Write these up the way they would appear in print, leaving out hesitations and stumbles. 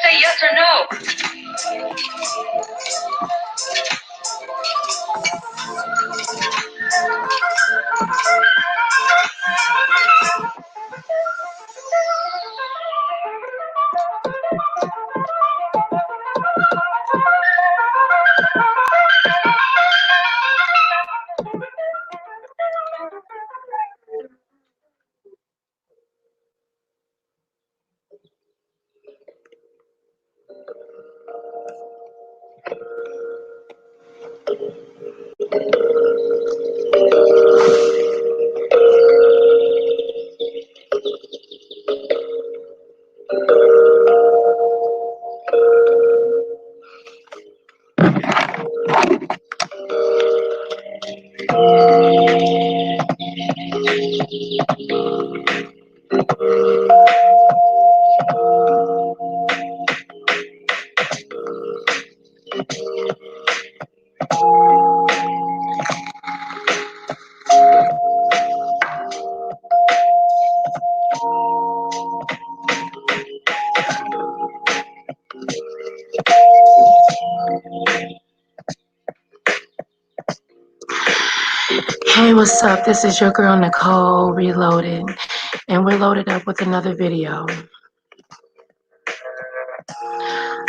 Say yes or no. Hey, what's up? This is your girl Nicole Reloaded, and we're loaded up with another video.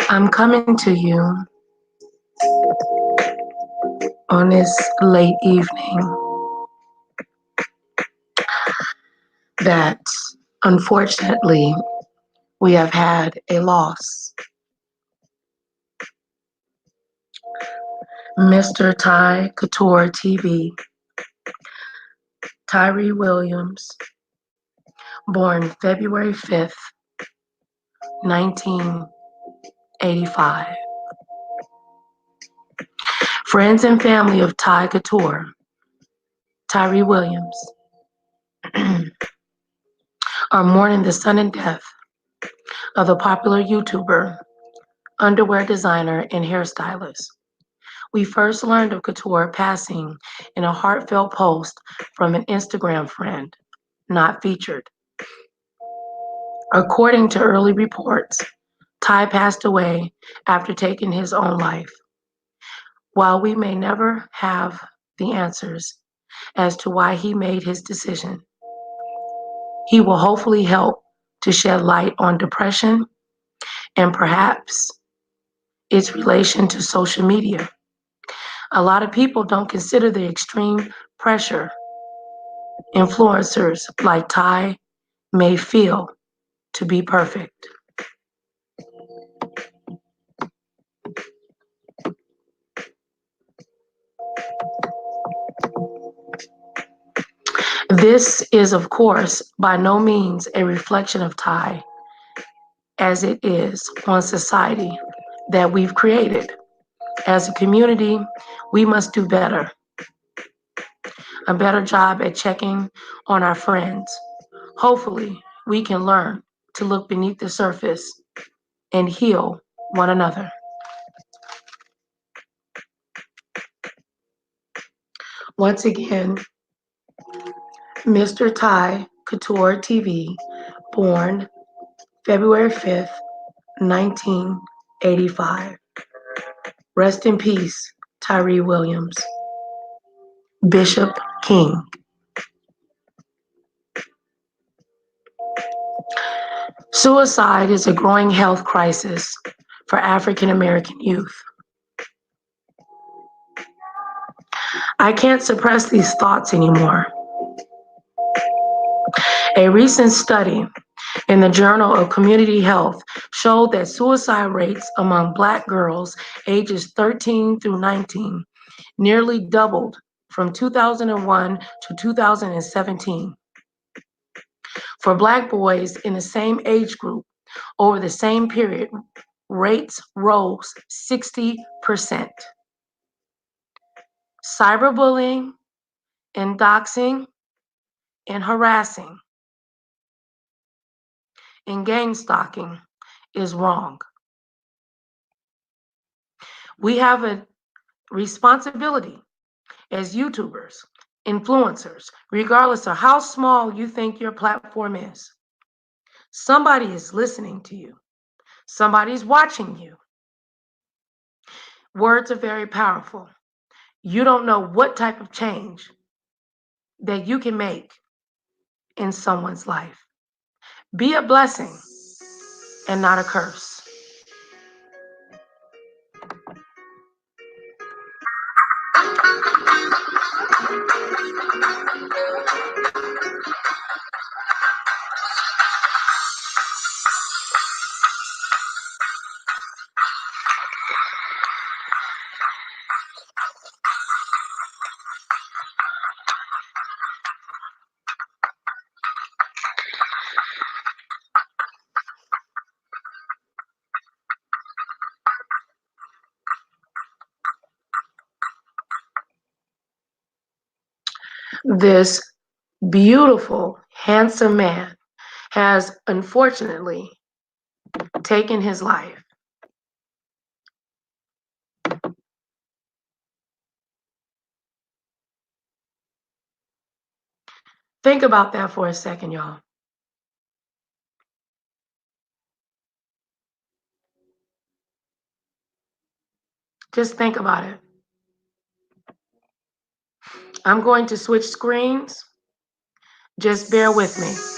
I'm coming to you on this late evening that unfortunately we have had a loss. Mr. Tai Couture TV, Tyree Williams, born February 5th, 1985. Friends and family of Tai Couture, Tyree Williams, are mourning the sudden death of the popular YouTuber, underwear designer, and hairstylist. We first learned of Couture passing in a heartfelt post from an Instagram friend, not featured. According to early reports, Tai passed away after taking his own life. While we may never have the answers as to why he made his decision, he will hopefully help to shed light on depression and perhaps its relation to social media. A lot of people don't consider the extreme pressure influencers like Tai may feel to be perfect. This is, of course, by no means a reflection of Tai, as it is on society that we've created. As a community, we must do better. A better job at checking on our friends. Hopefully, we can learn to look beneath the surface and heal one another. Once again, Mr. Tai Couture TV, born February 5th, 1985. Rest in peace, Tyree Williams. Bishop King. Suicide is a growing health crisis for African American youth. I can't suppress these thoughts anymore. A recent study in the Journal of Community Health showed that suicide rates among Black girls ages 13 through 19 nearly doubled from 2001 to 2017. For Black boys in the same age group over the same period, rates rose 60%. Cyberbullying and doxing and harassing and gang stalking is wrong. We have a responsibility as YouTubers, influencers, regardless of how small you think your platform is. Somebody is listening to you. Somebody's watching you. Words are very powerful. You don't know what type of change that you can make in someone's life. Be a blessing and not a curse. This beautiful, handsome man has unfortunately taken his life. Think about that for a second, y'all. Just think about it. I'm going to switch screens. Just bear with me.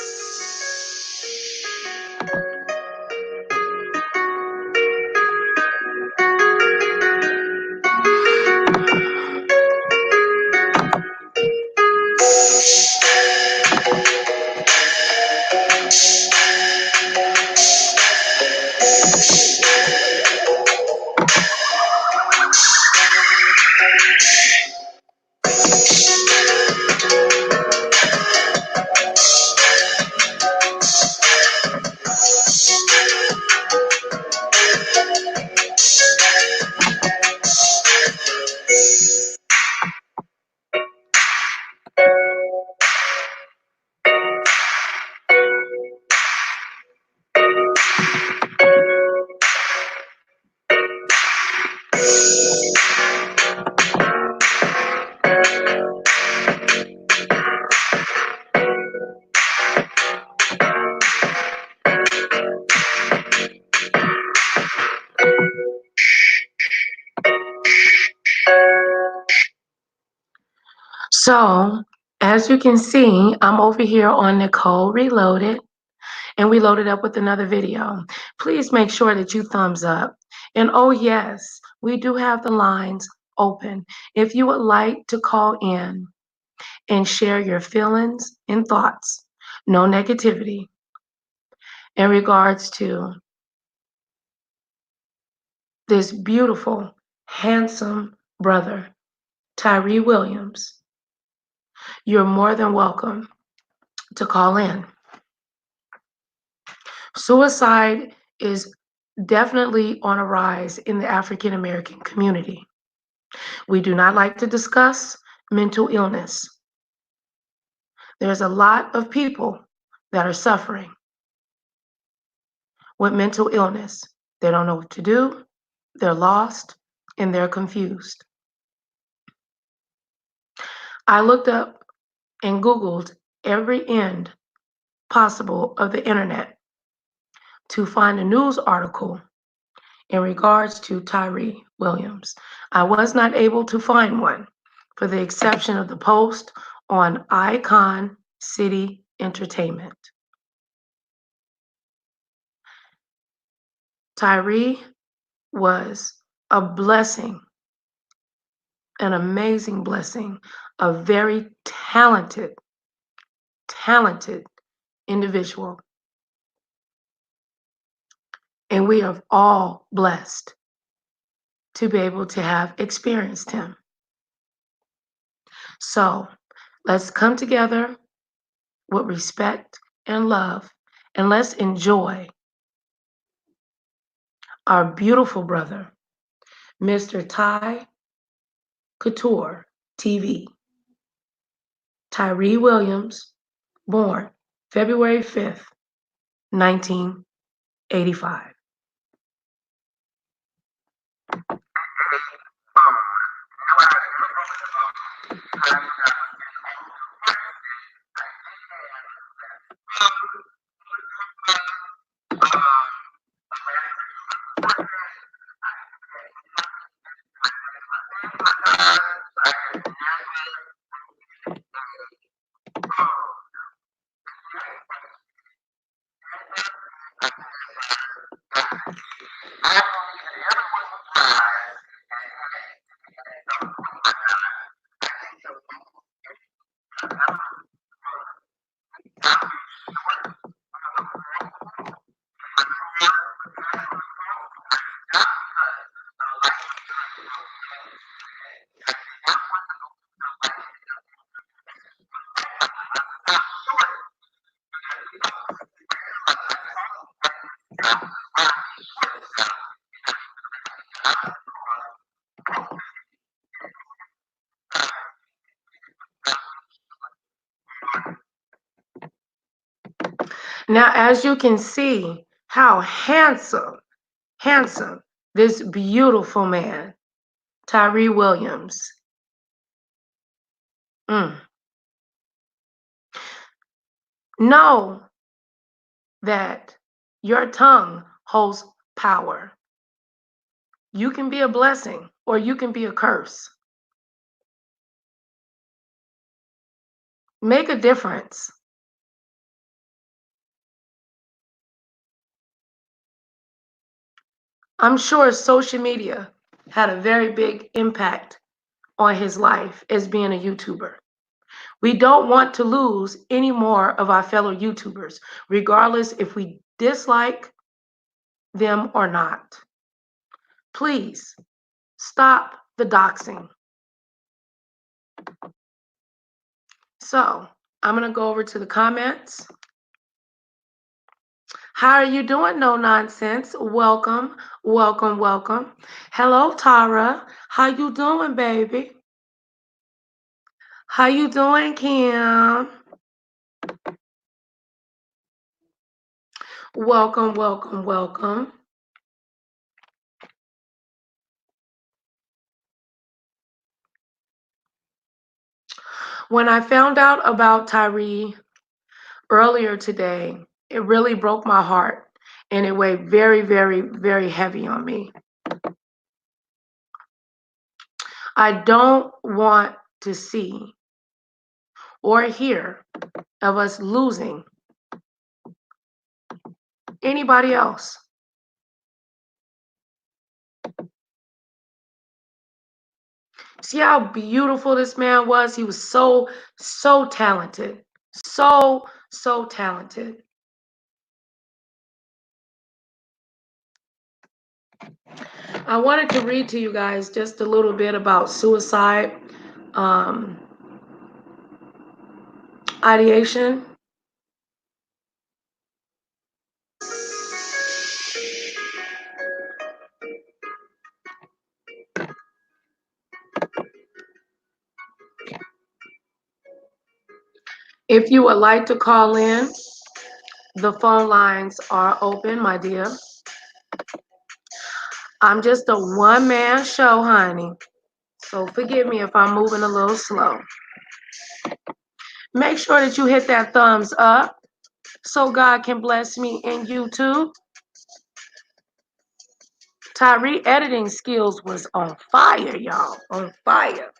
So, as you can see, I'm over here on Nicole Reloaded, and we loaded up with another video. Please make sure that you thumbs up. And oh yes, we do have the lines open. If you would like to call in and share your feelings and thoughts, no negativity, in regards to this beautiful, handsome brother, Tyree Williams, you're more than welcome to call in. Suicide is definitely on a rise in the African American community. We do not like to discuss mental illness. There's a lot of people that are suffering with mental illness. They don't know what to do, they're lost, and they're confused. I looked up and Googled every end possible of the internet to find a news article in regards to Tyree Williams. I was not able to find one, for the exception of the post on Icon City Entertainment. Tyree was a blessing, an amazing blessing, a very talented individual. And we are all blessed to be able to have experienced him. So let's come together with respect and love, and let's enjoy our beautiful brother, Mr. Tai Couture TV, Tyree Williams, born February 5th, 1985. Now, as you can see, how handsome this beautiful man, Tyree Williams. Know that your tongue holds power. You can be a blessing or you can be a curse. Make a difference. I'm sure social media had a very big impact on his life as being a YouTuber. We don't want to lose any more of our fellow YouTubers, regardless if we dislike them or not. Please stop the doxing. So I'm going to go over to the comments. How are you doing, No Nonsense? Welcome, welcome, welcome. Hello, Tara. How you doing, baby? How you doing, Kim? Welcome, welcome, welcome. When I found out about Tyree earlier today, it really broke my heart and it weighed very, very, very heavy on me. I don't want to see or hear of us losing anybody else. See how beautiful this man was? He was so talented. So talented. I wanted to read to you guys just a little bit about suicide ideation. If you would like to call in, the phone lines are open, my dear. I'm just a one-man show, honey. So forgive me if I'm moving a little slow. Make sure that you hit that thumbs up so God can bless me and you too. Tyree editing skills was on fire, y'all. On fire.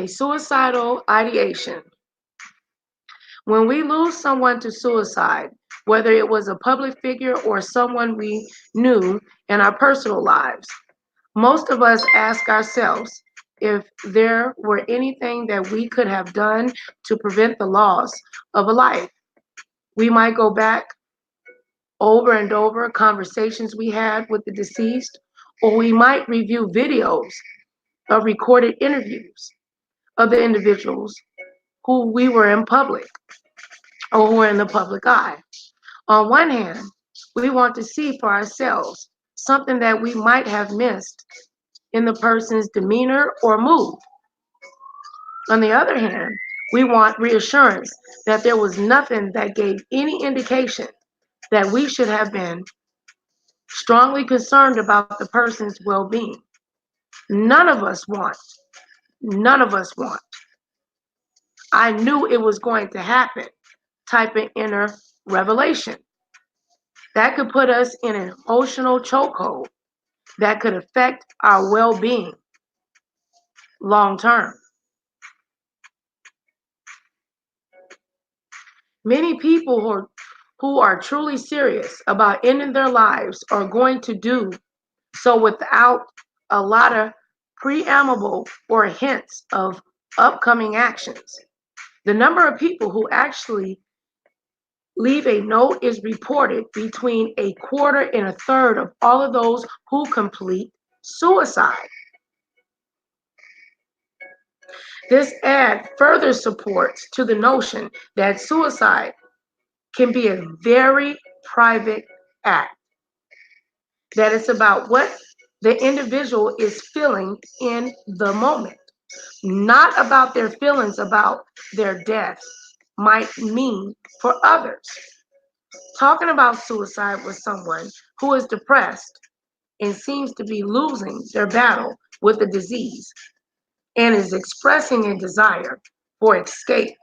Suicidal ideation. When we lose someone to suicide, whether it was a public figure or someone we knew in our personal lives, most of us ask ourselves if there were anything that we could have done to prevent the loss of a life. We might go back over and over conversations we had with the deceased, or we might review videos of recorded interviews of the individuals who we were in public or who were in the public eye. On one hand, we want to see for ourselves something that we might have missed in the person's demeanor or mood. On the other hand, we want reassurance that there was nothing that gave any indication that we should have been strongly concerned about the person's well-being. None of us want. None of us want. I knew it was going to happen. Type in inner revelation. That could put us in an emotional chokehold that could affect our well-being long term. Many people who are truly serious about ending their lives are going to do so without a lot of preamble or hints of upcoming actions. The number of people who actually leave a note is reported between a quarter and a third of all of those who complete suicide. This ad further supports to the notion that suicide can be a very private act, that it's about what the individual is feeling in the moment, not about their feelings about their death might mean for others. Talking about suicide with someone who is depressed and seems to be losing their battle with the disease and is expressing a desire for escape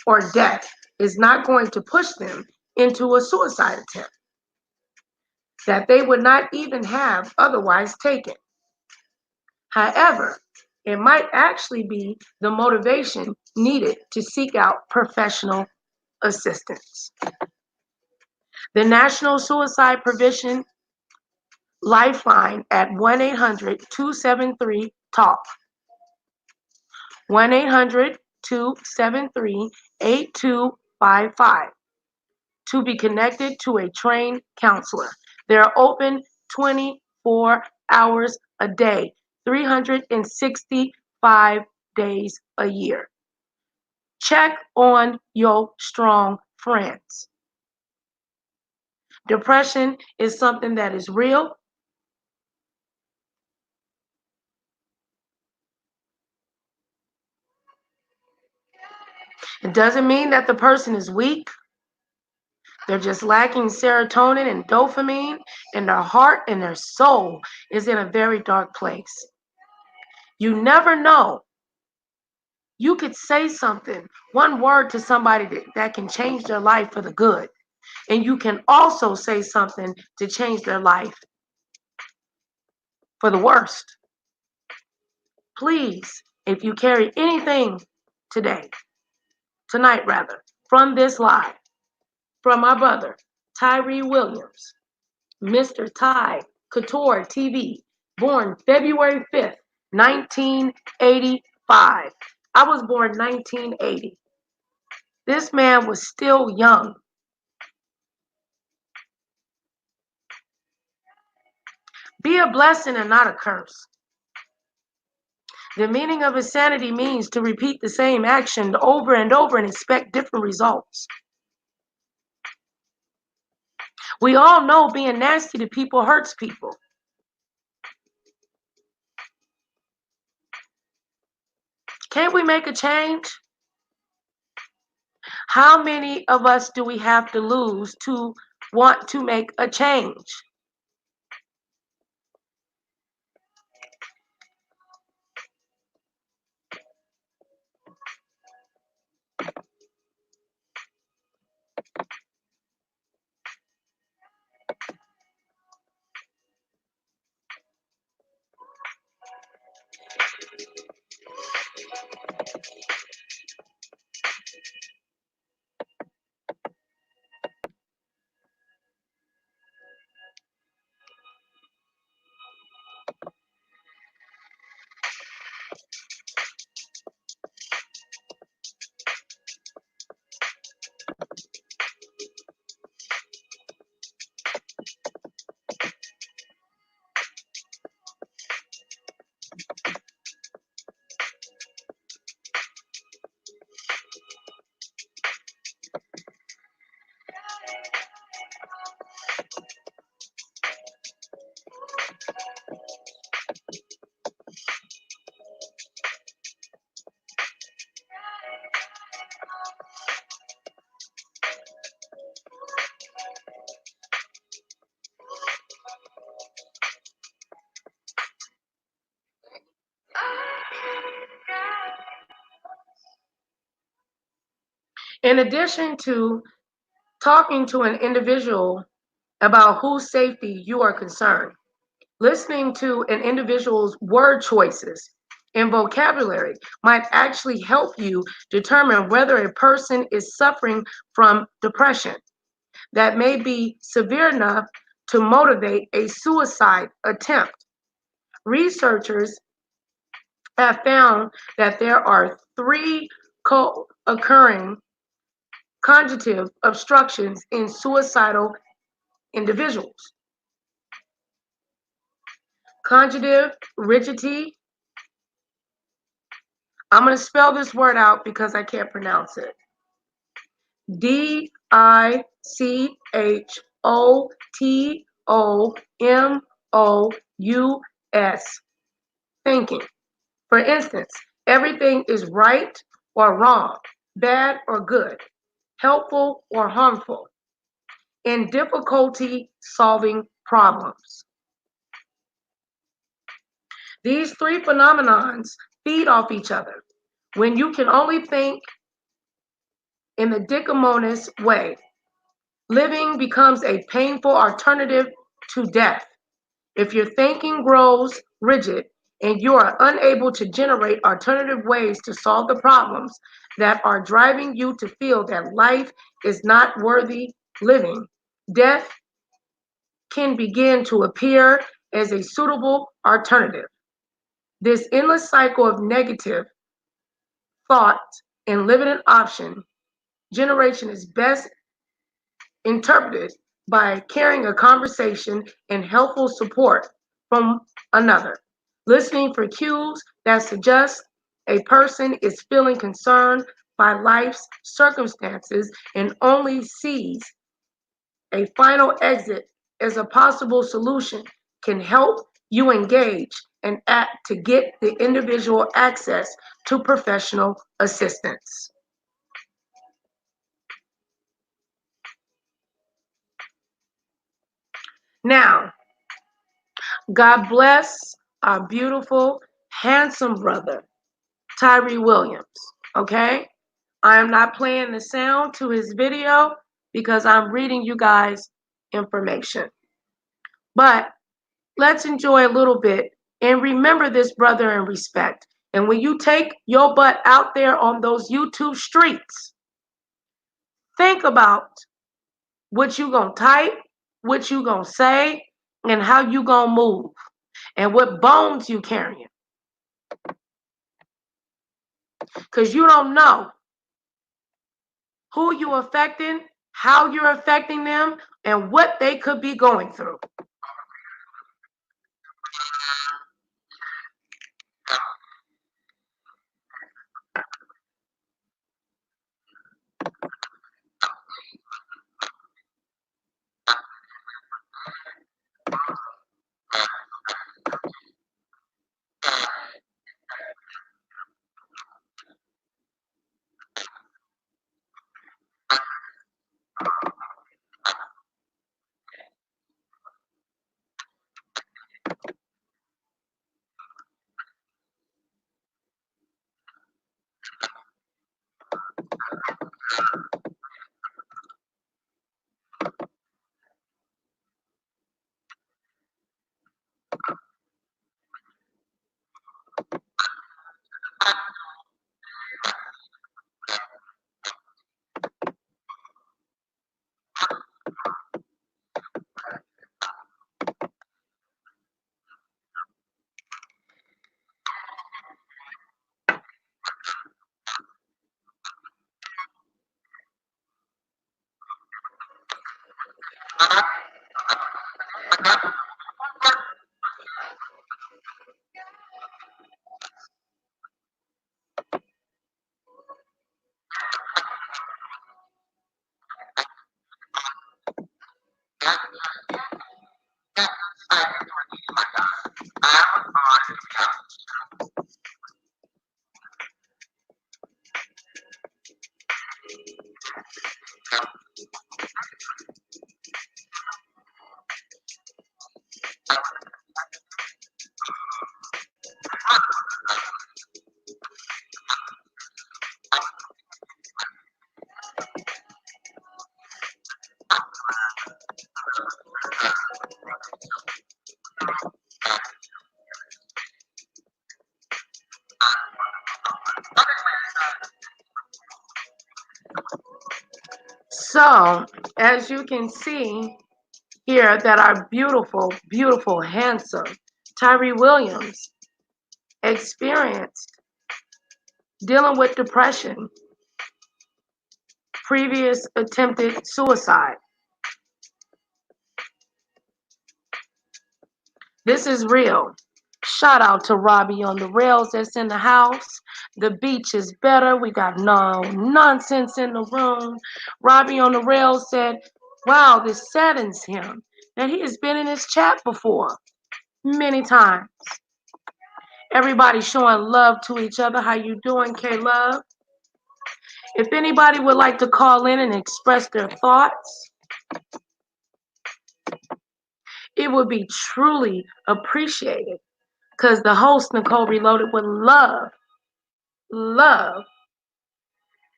or death is not going to push them into a suicide attempt that they would not even have otherwise taken. However, it might actually be the motivation needed to seek out professional assistance. The National Suicide Prevention Lifeline at 1-800-273-TALK. 1-800-273-8255 to be connected to a trained counselor. They're open 24 hours a day, 365 days a year. Check on your strong friends. Depression is something that is real. It doesn't mean that the person is weak. They're just lacking serotonin and dopamine, and their heart and their soul is in a very dark place. You never know. You could say something, one word to somebody that can change their life for the good. And you can also say something to change their life for the worst. Please, if you carry anything tonight, from this live, from my brother, Tyree Williams, Mr. Tai Couture TV, born February 5th, 1985. I was born 1980. This man was still young. Be a blessing and not a curse. The meaning of insanity means to repeat the same action over and over and expect different results. We all know being nasty to people hurts people. Can't we make a change? How many of us do we have to lose to want to make a change? In addition to talking to an individual about whose safety you are concerned, listening to an individual's word choices and vocabulary might actually help you determine whether a person is suffering from depression that may be severe enough to motivate a suicide attempt. Researchers have found that there are three co-occurring cognitive obstructions in suicidal individuals: cognitive rigidity. I'm going to spell this word out because I can't pronounce it. DICHOTOMOUS. Thinking. For instance, everything is right or wrong, bad or good, helpful or harmful, in difficulty solving problems. These three phenomenons feed off each other. When you can only think in the dichotomous way, living becomes a painful alternative to death. If your thinking grows rigid and you are unable to generate alternative ways to solve the problems that are driving you to feel that life is not worthy living, death can begin to appear as a suitable alternative. This endless cycle of negative thought and limited option generation is best interpreted by carrying a conversation and helpful support from another, listening for cues that suggest a person is feeling concerned by life's circumstances and only sees a final exit as a possible solution can help you engage and act to get the individual access to professional assistance. Now, God bless our beautiful, handsome brother, Tyree Williams. Okay? I am not playing the sound to his video because I'm reading you guys information. But let's enjoy a little bit and remember this brother in respect. And when you take your butt out there on those YouTube streets, think about what you gonna type, what you gonna say, and how you gonna move, and what bones you carrying. Because you don't know who you're affecting, how you're affecting them, and what they could be going through. So, as you can see here, that our beautiful, beautiful, handsome Tyree Williams experienced dealing with depression, previous attempted suicide. This is real. Shout out to Robbie on the rails that's in the house. The beach is better. We got no nonsense in the room. Robbie on the rails said, wow, this saddens him that he has been in this chat before many times. Everybody showing love to each other. How you doing, K-Love? If anybody would like to call in and express their thoughts, it would be truly appreciated because the host, Nicole Reloaded, would love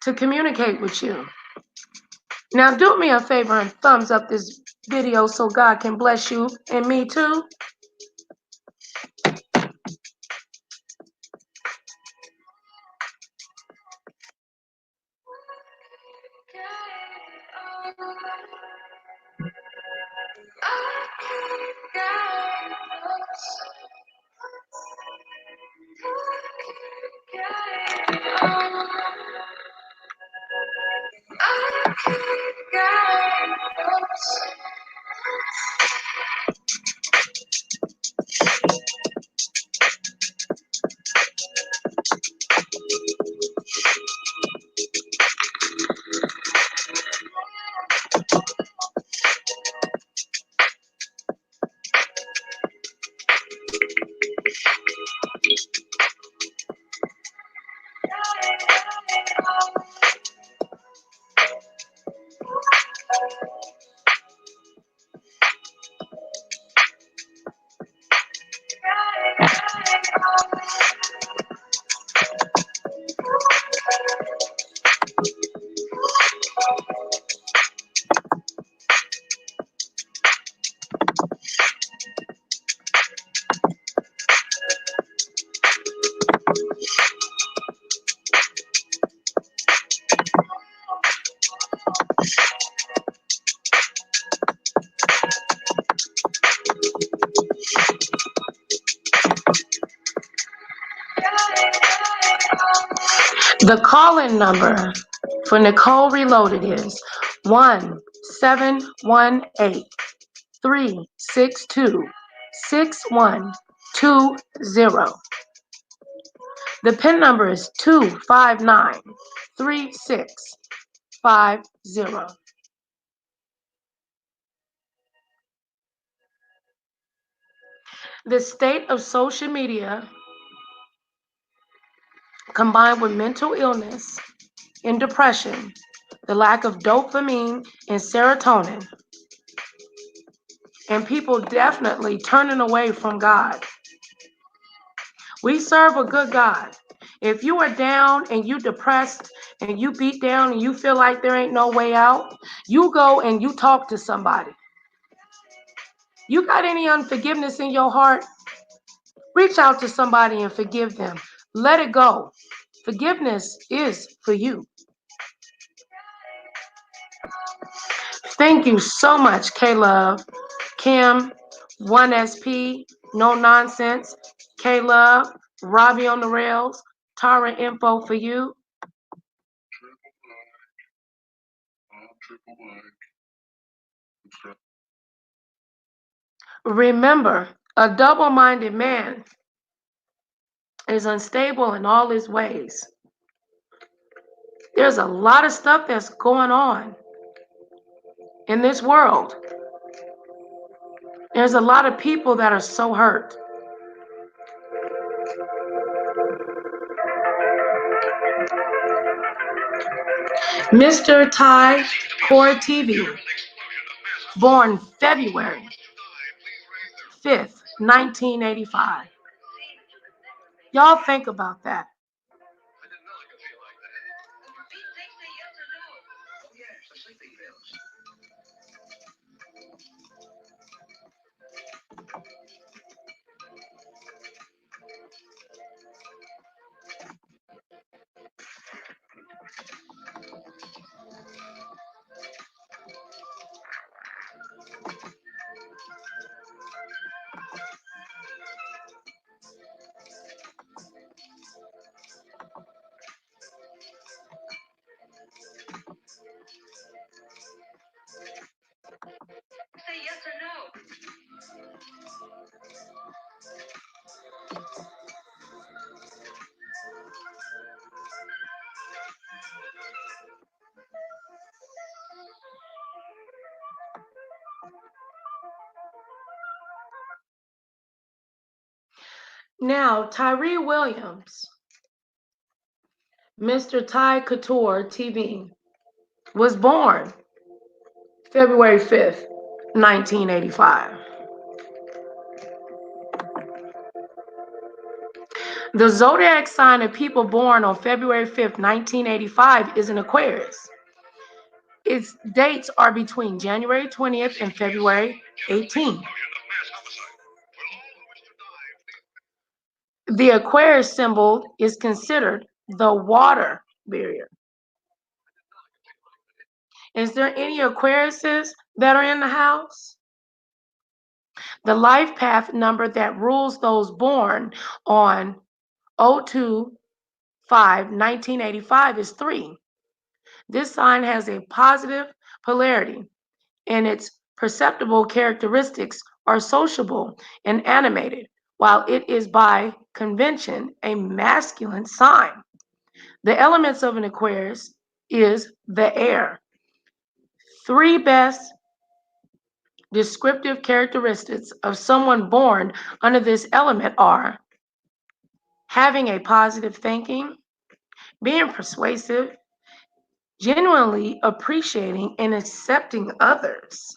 to communicate with you. Now, do me a favor and thumbs up this video so God can bless you and me too. The call-in number for Nicole Reloaded is 1-718-362-6120. The PIN number is 259-3650. The state of social media combined with mental illness and depression, the lack of dopamine and serotonin, and people definitely turning away from God. We serve a good God. If you are down and you depressed and you beat down and you feel like there ain't no way out, you go and you talk to somebody. You got any unforgiveness in your heart? Reach out to somebody and forgive them. Let it go. Forgiveness is for you. Thank you so much, K-Love, Kim, 1SP, No Nonsense, K-Love, Robbie on the Rails, Tara Info for you. Remember, a double-minded man is unstable in all his ways. There's a lot of stuff that's going on in this world. There's a lot of people that are so hurt. Mr. TaiCouture TV, born February 5th, 1985. Y'all think about that. Now, Tyree Williams, Mr. Tai Couture TV, was born February 5th, 1985. The zodiac sign of people born on February 5th, 1985 is an Aquarius. Its dates are between January 20th and February 18th. The Aquarius symbol is considered the water barrier. Is there any Aquariuses that are in the house? The life path number that rules those born on 025-1985 is 3. This sign has a positive polarity, and its perceptible characteristics are sociable and animated, while it is by convention a masculine sign. The elements of an Aquarius is the air. 3 best descriptive characteristics of someone born under this element are having a positive thinking, being persuasive, genuinely appreciating and accepting others.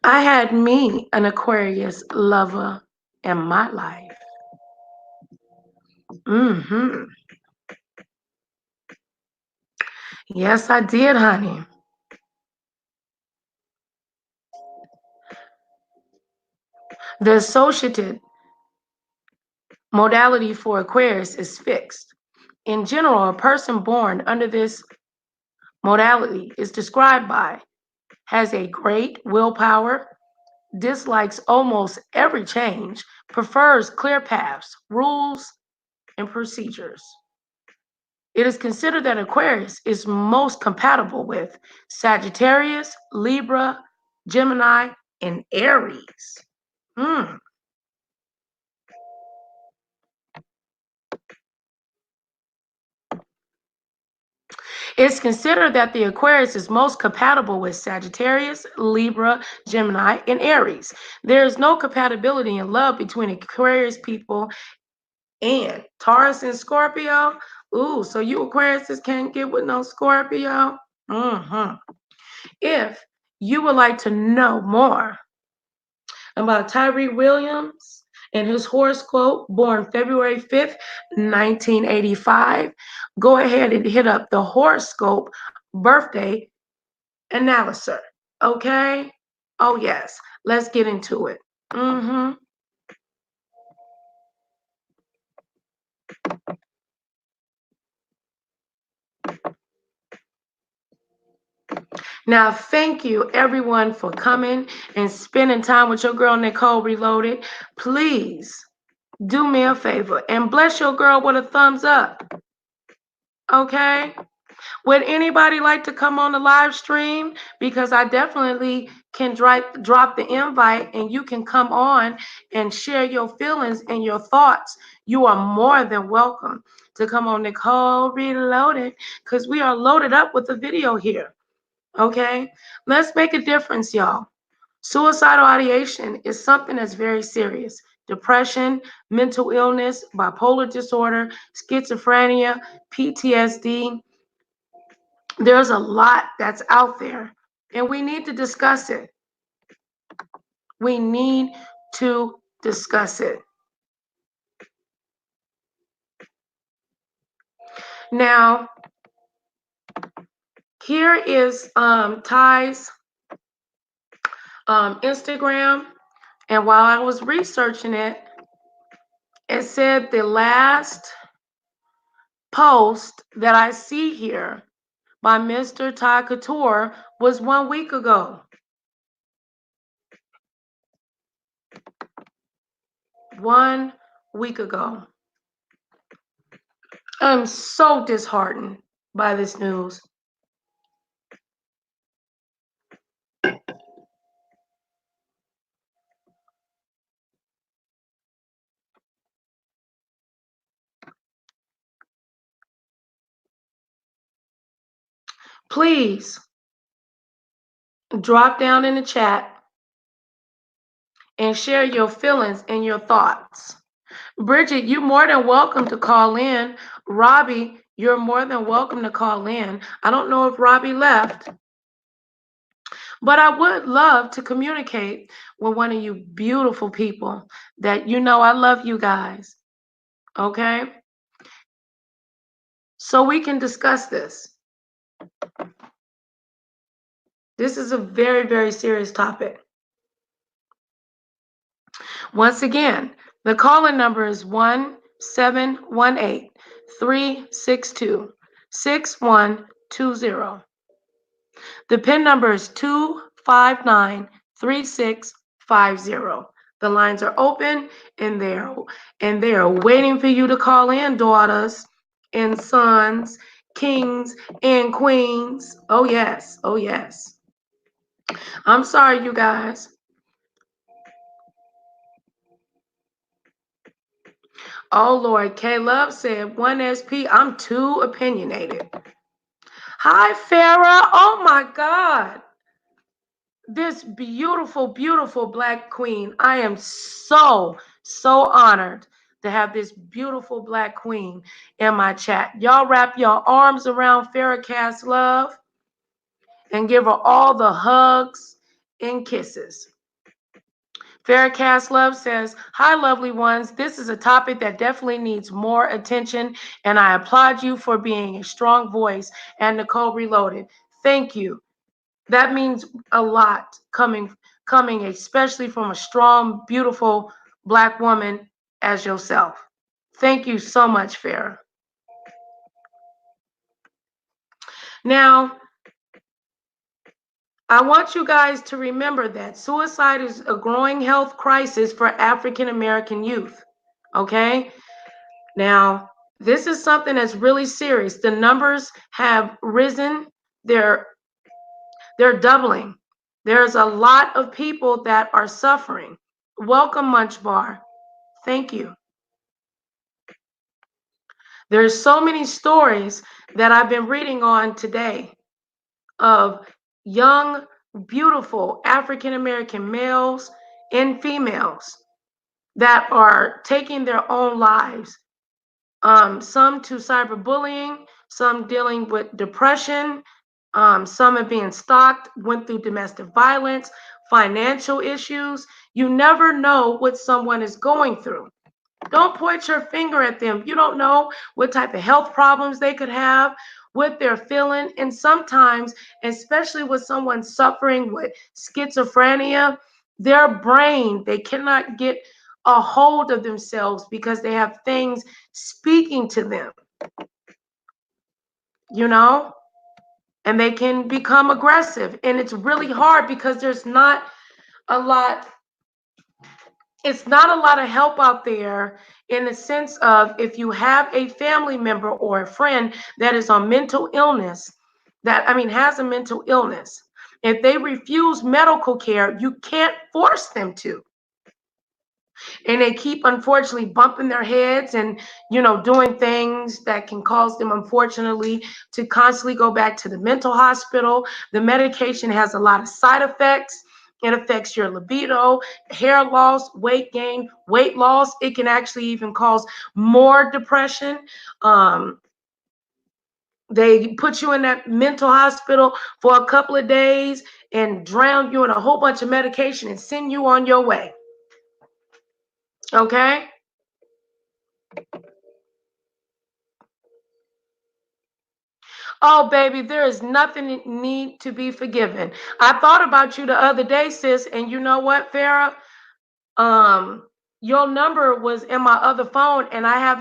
I had me an Aquarius lover in my life. Yes, I did, honey. The associated modality for Aquarius is fixed. In general, a person born under this modality is described by has a great willpower, dislikes almost every change, prefers clear paths, rules, and procedures. It is considered that Aquarius is most compatible with Sagittarius, Libra, Gemini, and Aries. It's considered that the Aquarius is most compatible with Sagittarius, Libra, Gemini, and Aries. There is no compatibility in love between Aquarius people and Taurus and Scorpio. Ooh, so you Aquariuses can't get with no Scorpio? If you would like to know more about Tyree Williams and his horoscope, born February 5th, 1985, go ahead and hit up the horoscope birthday analyzer. Okay? Oh, yes. Let's get into it. Now, thank you everyone for coming and spending time with your girl Nicole Reloaded. Please do me a favor and bless your girl with a thumbs up. Okay? Would anybody like to come on the live stream? Because I definitely can drop the invite and you can come on and share your feelings and your thoughts. You are more than welcome to come on Nicole Reloaded because we are loaded up with the video here. Okay? Let's make a difference, y'all. Suicidal ideation is something that's very serious. Depression, mental illness, bipolar disorder, schizophrenia, PTSD. There's a lot that's out there, and we need to discuss it. We need to discuss it. Now, here is Ty's Instagram, and while I was researching it, it said the last post that I see here by Mr. Tai Couture was 1 week ago. 1 week ago. I'm so disheartened by this news. please drop down in the chat and share your feelings and your thoughts. Bridget, you're more than welcome to call in. Robbie, you're more than welcome to call in. I don't know if Robbie left, but I would love to communicate with one of you beautiful people that you know I love you guys. Okay? So we can discuss this. This is a very, very serious topic. Once again, the call-in number is 1-718-362-6120. The PIN number is 259-3650. The lines are open and they are waiting for you to call in, daughters and sons, kings and queens. Oh yes, oh yes. I'm sorry, you guys. Oh Lord, K Love said 1SP, I'm too opinionated. Hi, Farah. Oh my God. This beautiful, beautiful Black queen. I am so, so honored to have this beautiful Black queen in my chat. Y'all wrap your arms around Farah Cass Love and give her all the hugs and kisses. Farah Cass Love says, hi, lovely ones. This is a topic that definitely needs more attention, and I applaud you for being a strong voice. And Nicole Reloaded, thank you. That means a lot coming especially from a strong, beautiful Black woman as yourself. Thank you so much, Farah. Now, I want you guys to remember that suicide is a growing health crisis for African American youth. Okay? Now, this is something that's really serious. The numbers have risen. They're doubling. There's a lot of people that are suffering. Welcome, Munch Bar. Thank you. There's so many stories that I've been reading on today of young, beautiful African American males and females that are taking their own lives. Some to cyberbullying, some dealing with depression, some are being stalked, went through domestic violence, financial issues. You never know what someone is going through. Don't point your finger at them. You don't know what type of health problems they could have, what they're feeling. And sometimes, especially with someone suffering with schizophrenia, their brain, they cannot get a hold of themselves because they have things speaking to them, you know, and they can become aggressive. And it's really hard because there's not a lot it's not a lot of help out there in the sense of if you have a family member or a friend that is on mental illness, has a mental illness. If they refuse medical care, you can't force them to. And they keep unfortunately bumping their heads and doing things that can cause them unfortunately to constantly go back to the mental hospital. The medication has a lot of side effects. It affects your libido, hair loss, weight gain, weight loss. It can actually even cause more depression. They put you in that mental hospital for a couple of days and drown you in a whole bunch of medication and send you on your way. Okay? Oh, baby, there is nothing need to be forgiven. I thought about you the other day, sis, and you know what, Farah? Your number was in my other phone, and I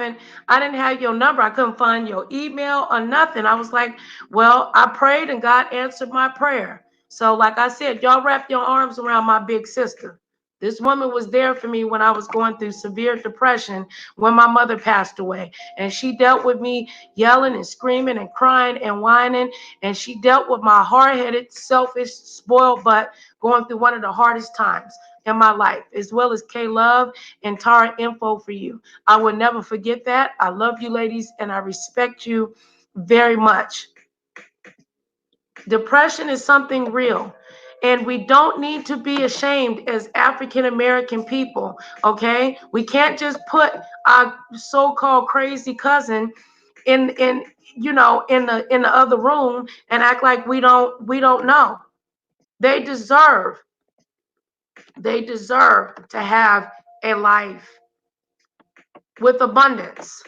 didn't have your number. I couldn't find your email or nothing. I was like, well, I prayed and God answered my prayer. So, like I said, y'all wrap your arms around my big sister. This woman was there for me when I was going through severe depression when my mother passed away. And she dealt with me yelling and screaming and crying and whining. And she dealt with my hard-headed, selfish, spoiled butt going through one of the hardest times in my life, as well as K Love and Tara Info for you. I will never forget that. I love you ladies and I respect you very much. Depression is something real. And we don't need to be ashamed as African American people, okay? We can't just put our so-called crazy cousin in in the other room and act like we don't know. They deserve to have a life with abundance.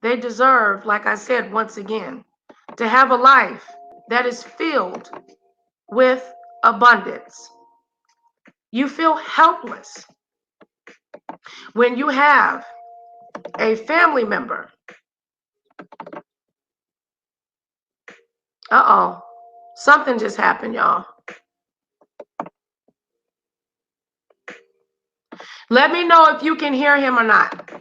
They deserve, like I said once again, to have a life that is filled with abundance. You feel helpless when you have a family member. Uh-oh. Something just happened, y'all. Let me know if you can hear him or not.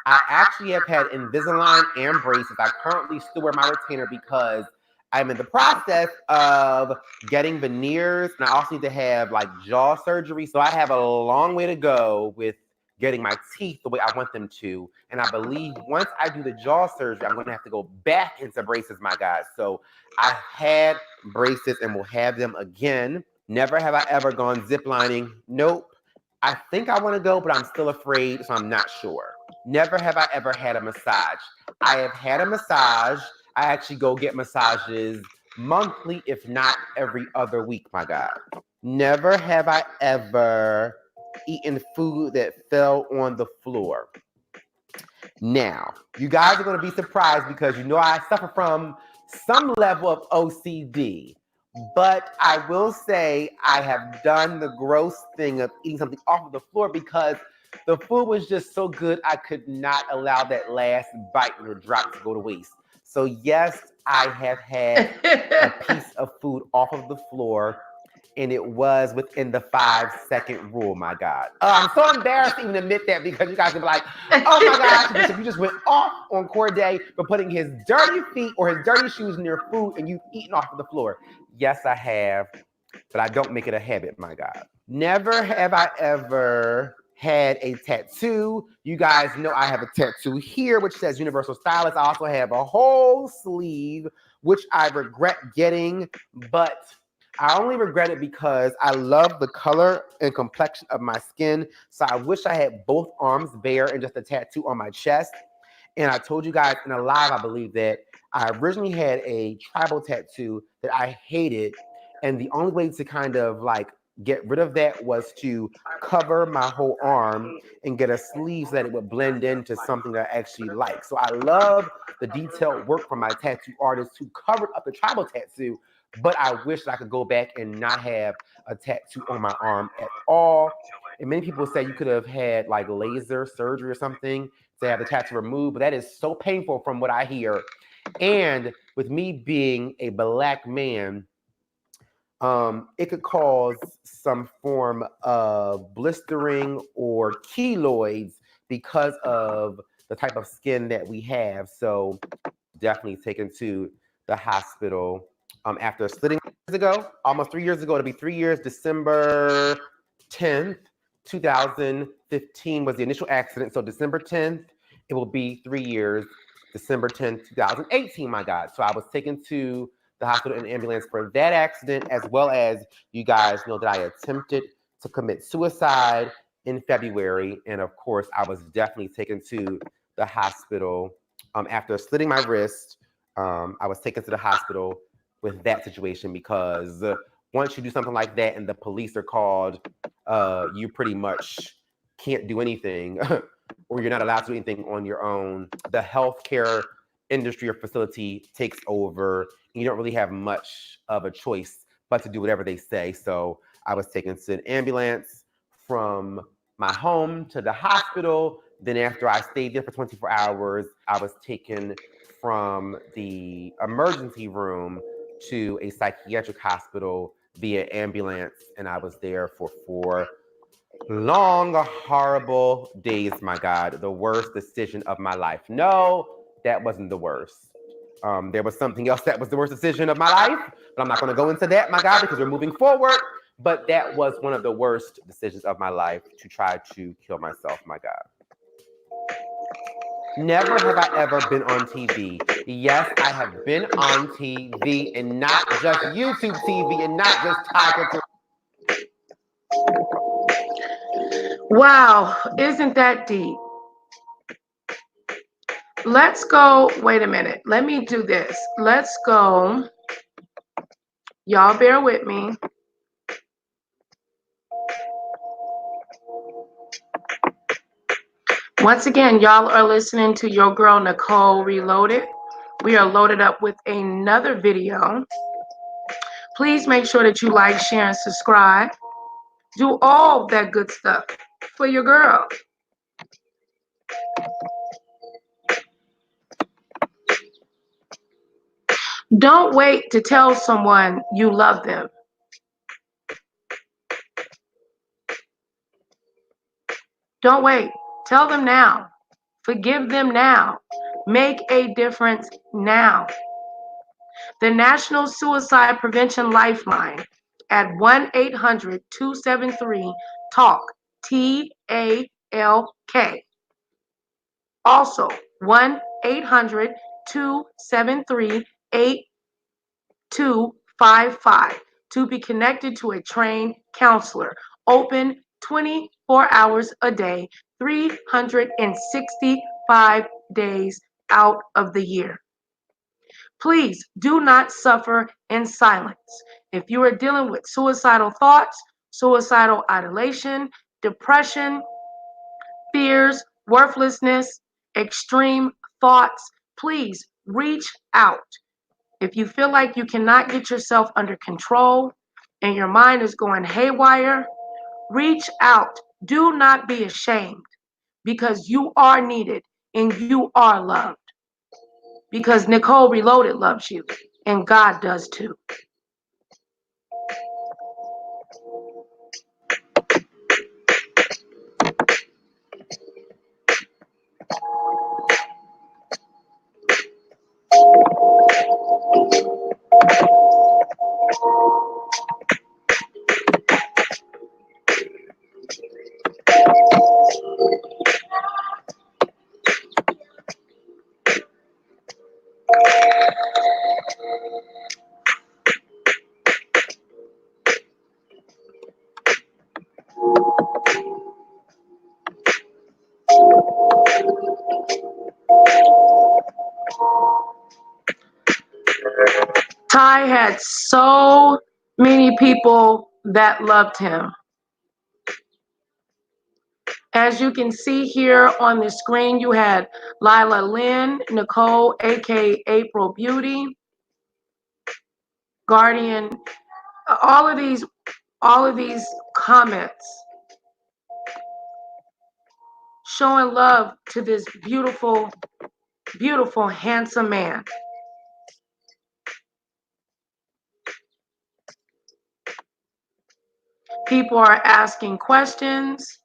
I actually have had Invisalign and braces. I currently still wear my retainer because I'm in the process of getting veneers, and I also need to have like jaw surgery. So I have a long way to go with getting my teeth the way I want them to. And I believe once I do the jaw surgery, I'm going to have to go back into braces, my guys. So I had braces and will have them again. Never have I ever gone ziplining. Nope. I think I want to go, but I'm still afraid, so I'm not sure. Never have I ever had a massage. I have had a massage. I actually go get massages monthly, if not every other week, my God. Never have I ever eaten food that fell on the floor. Now, you guys are going to be surprised because you know I suffer from some level of OCD. But I will say I have done the gross thing of eating something off of the floor because the food was just so good I could not allow that last bite or drop to go to waste. So yes, I have had a piece of food off of the floor, and it was within the 5-second rule, my God. I'm so embarrassed to even admit that because you guys will be like, oh my gosh, Bishop, you just went off on Corday for putting his dirty feet or his dirty shoes in your food and you've eaten off of the floor. Yes, I have, but I don't make it a habit, my God. Never have I ever had a tattoo. You guys know I have a tattoo here, which says Universal Stylist. I also have a whole sleeve, which I regret getting, but I only regret it because I love the color and complexion of my skin. So I wish I had both arms bare and just a tattoo on my chest. And I told you guys in a live, I believe, that I originally had a tribal tattoo that I hated. And the only way to kind of like get rid of that was to cover my whole arm and get a sleeve so that it would blend into something that I actually like. So I love the detailed work from my tattoo artist who covered up the tribal tattoo, but I wish that I could go back and not have a tattoo on my arm at all. And many people say you could have had like laser surgery or something to have the tattoo removed, but that is so painful from what I hear. And with me being a Black man, it could cause some form of blistering or keloids because of the type of skin that we have. So definitely taken to the hospital after slitting years ago, almost 3 years ago. It'll be 3 years, December 10th, 2015 was the initial accident. So December 10th, it will be 3 years, December 10th, 2018, my God. So I was taken to the hospital in an ambulance for that accident, as well as you guys know that I attempted to commit suicide in February. And of course, I was definitely taken to the hospital after slitting my wrist. I was taken to the hospital with that situation because once you do something like that and the police are called, you pretty much can't do anything or you're not allowed to do anything on your own. The healthcare industry or facility takes over. You don't really have much of a choice but to do whatever they say. So I was taken to an ambulance from my home to the hospital. Then after I stayed there for 24 hours, I was taken from the emergency room to a psychiatric hospital via ambulance. And I was there for 4 long, horrible days, my God. The worst decision of my life. No, that wasn't the worst. There was something else that was the worst decision of my life, but I'm not going to go into that, my God, because we're moving forward. But that was one of the worst decisions of my life, to try to kill myself, my God. Never have I ever been on TV. Yes, I have been on TV and not just YouTube TV and not just Tai Couture. Wow, isn't that deep? Let's go. Wait a minute. Let me do this. Let's go. Y'all bear with me. Once again, y'all are listening to your girl Nicole Reloaded. We are loaded up with another video. Please make sure that you like, share, and subscribe. Do all that good stuff for your girl. Don't wait to tell someone you love them. Don't wait. Tell them now. Forgive them now. Make a difference now. The National Suicide Prevention Lifeline at 1-800-273-TALK, TALK. Also, 1-800-273-8255 to be connected to a trained counselor. Open 24 hours a day, 365 days out of the year. Please do not suffer in silence. If you are dealing with suicidal thoughts, suicidal ideation, depression, fears, worthlessness, extreme thoughts, please reach out. If you feel like you cannot get yourself under control and your mind is going haywire, reach out. Do not be ashamed, because you are needed and you are loved. Because Nicole Reloaded loves you, and God does too. Tai had so many people that loved him. As you can see here on the screen, you had Lila Lynn, Nicole, aka April Beauty, Guardian, all of these comments showing love to this beautiful, beautiful, handsome man. People are asking questions.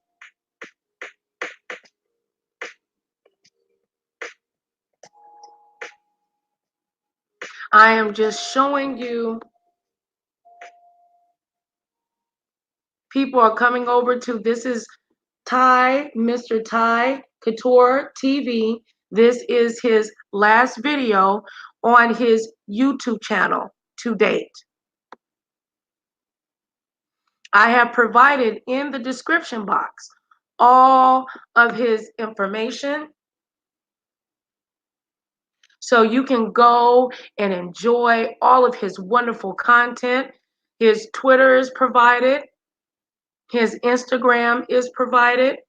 I am just showing you. People are coming over to, this is Mr. Tai Couture TV. This is his last video on his YouTube channel to date. I have provided in the description box all of his information, so you can go and enjoy all of his wonderful content. His Twitter is provided. His Instagram is provided.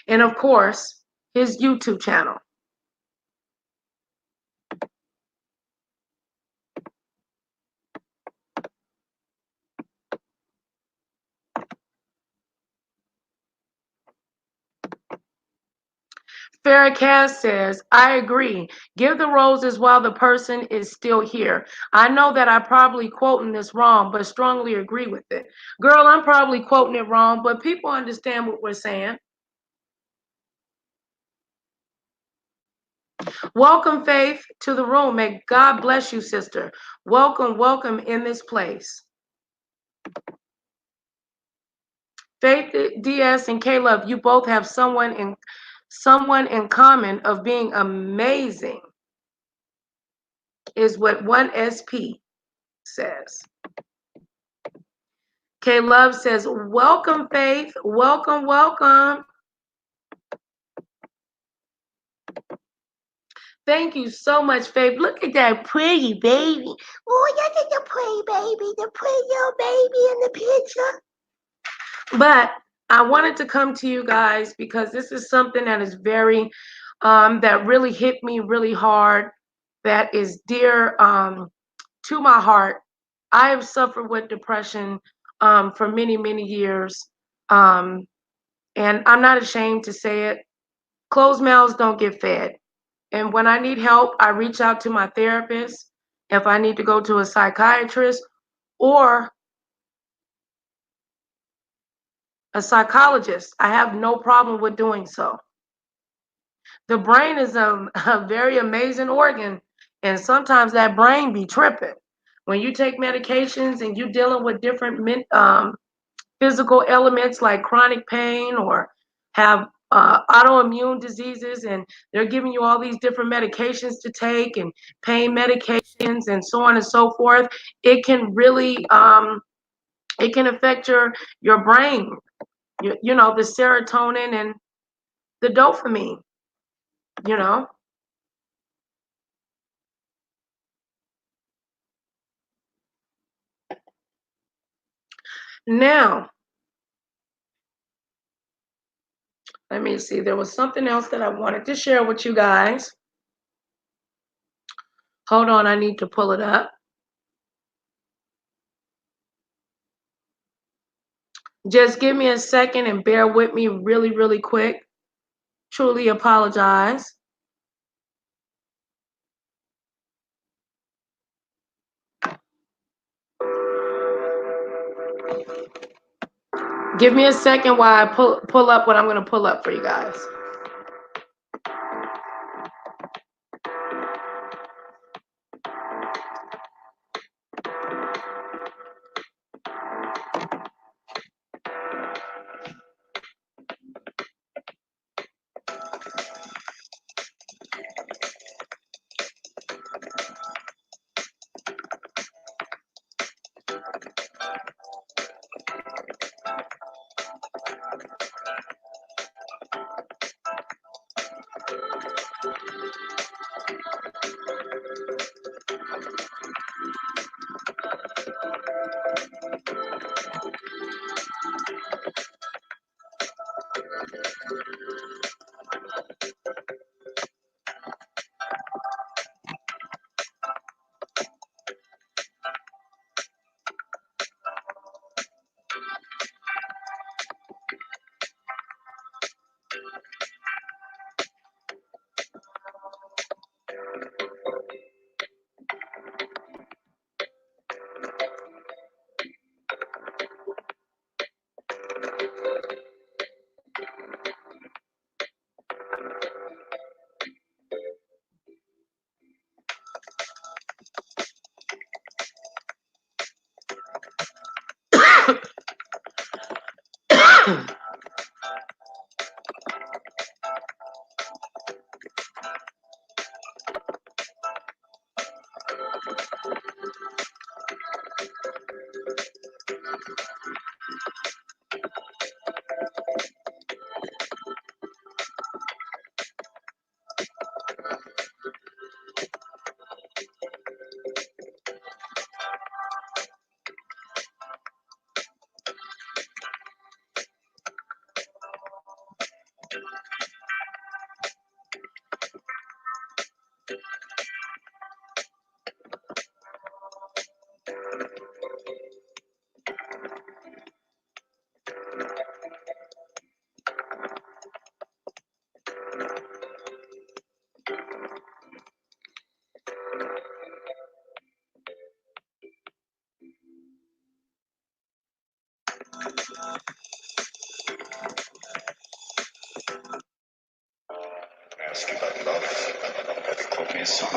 And of course, his YouTube channel. Farrakhan says, I agree. Give the roses while the person is still here. I know that I'm probably quoting this wrong, but strongly agree with it. Girl, I'm probably quoting it wrong, but people understand what we're saying. Welcome, Faith, to the room. May God bless you, sister. Welcome, welcome in this place. Faith, DS, and Caleb, you both have someone someone in common of being amazing is what one SP says. K Love says, welcome, Faith. Welcome, welcome. Thank you so much, Faith. Look at that pretty baby. Oh, look at the pretty baby, the pretty little baby in the picture. But I wanted to come to you guys because this is something that is very, that really hit me really hard, that is dear to my heart. I have suffered with depression for many, many years. And I'm not ashamed to say it. Closed mouths don't get fed. And when I need help, I reach out to my therapist. If I need to go to a psychiatrist or a psychologist, I have no problem with doing so. The brain is a very amazing organ, and sometimes that brain be tripping. When you take medications and you're dealing with different physical elements like chronic pain or have autoimmune diseases, and they're giving you all these different medications to take and pain medications and so on and so forth, it can really it can affect your brain, you know, the serotonin and the dopamine, you know. Now, let me see, there was something else that I wanted to share with you guys. Hold on, I need to pull it up. Just give me a second and bear with me really, really quick. Truly apologize. Give me a second while I pull up what I'm going to pull up for you guys. Ask you about love. Maybe quote me a song.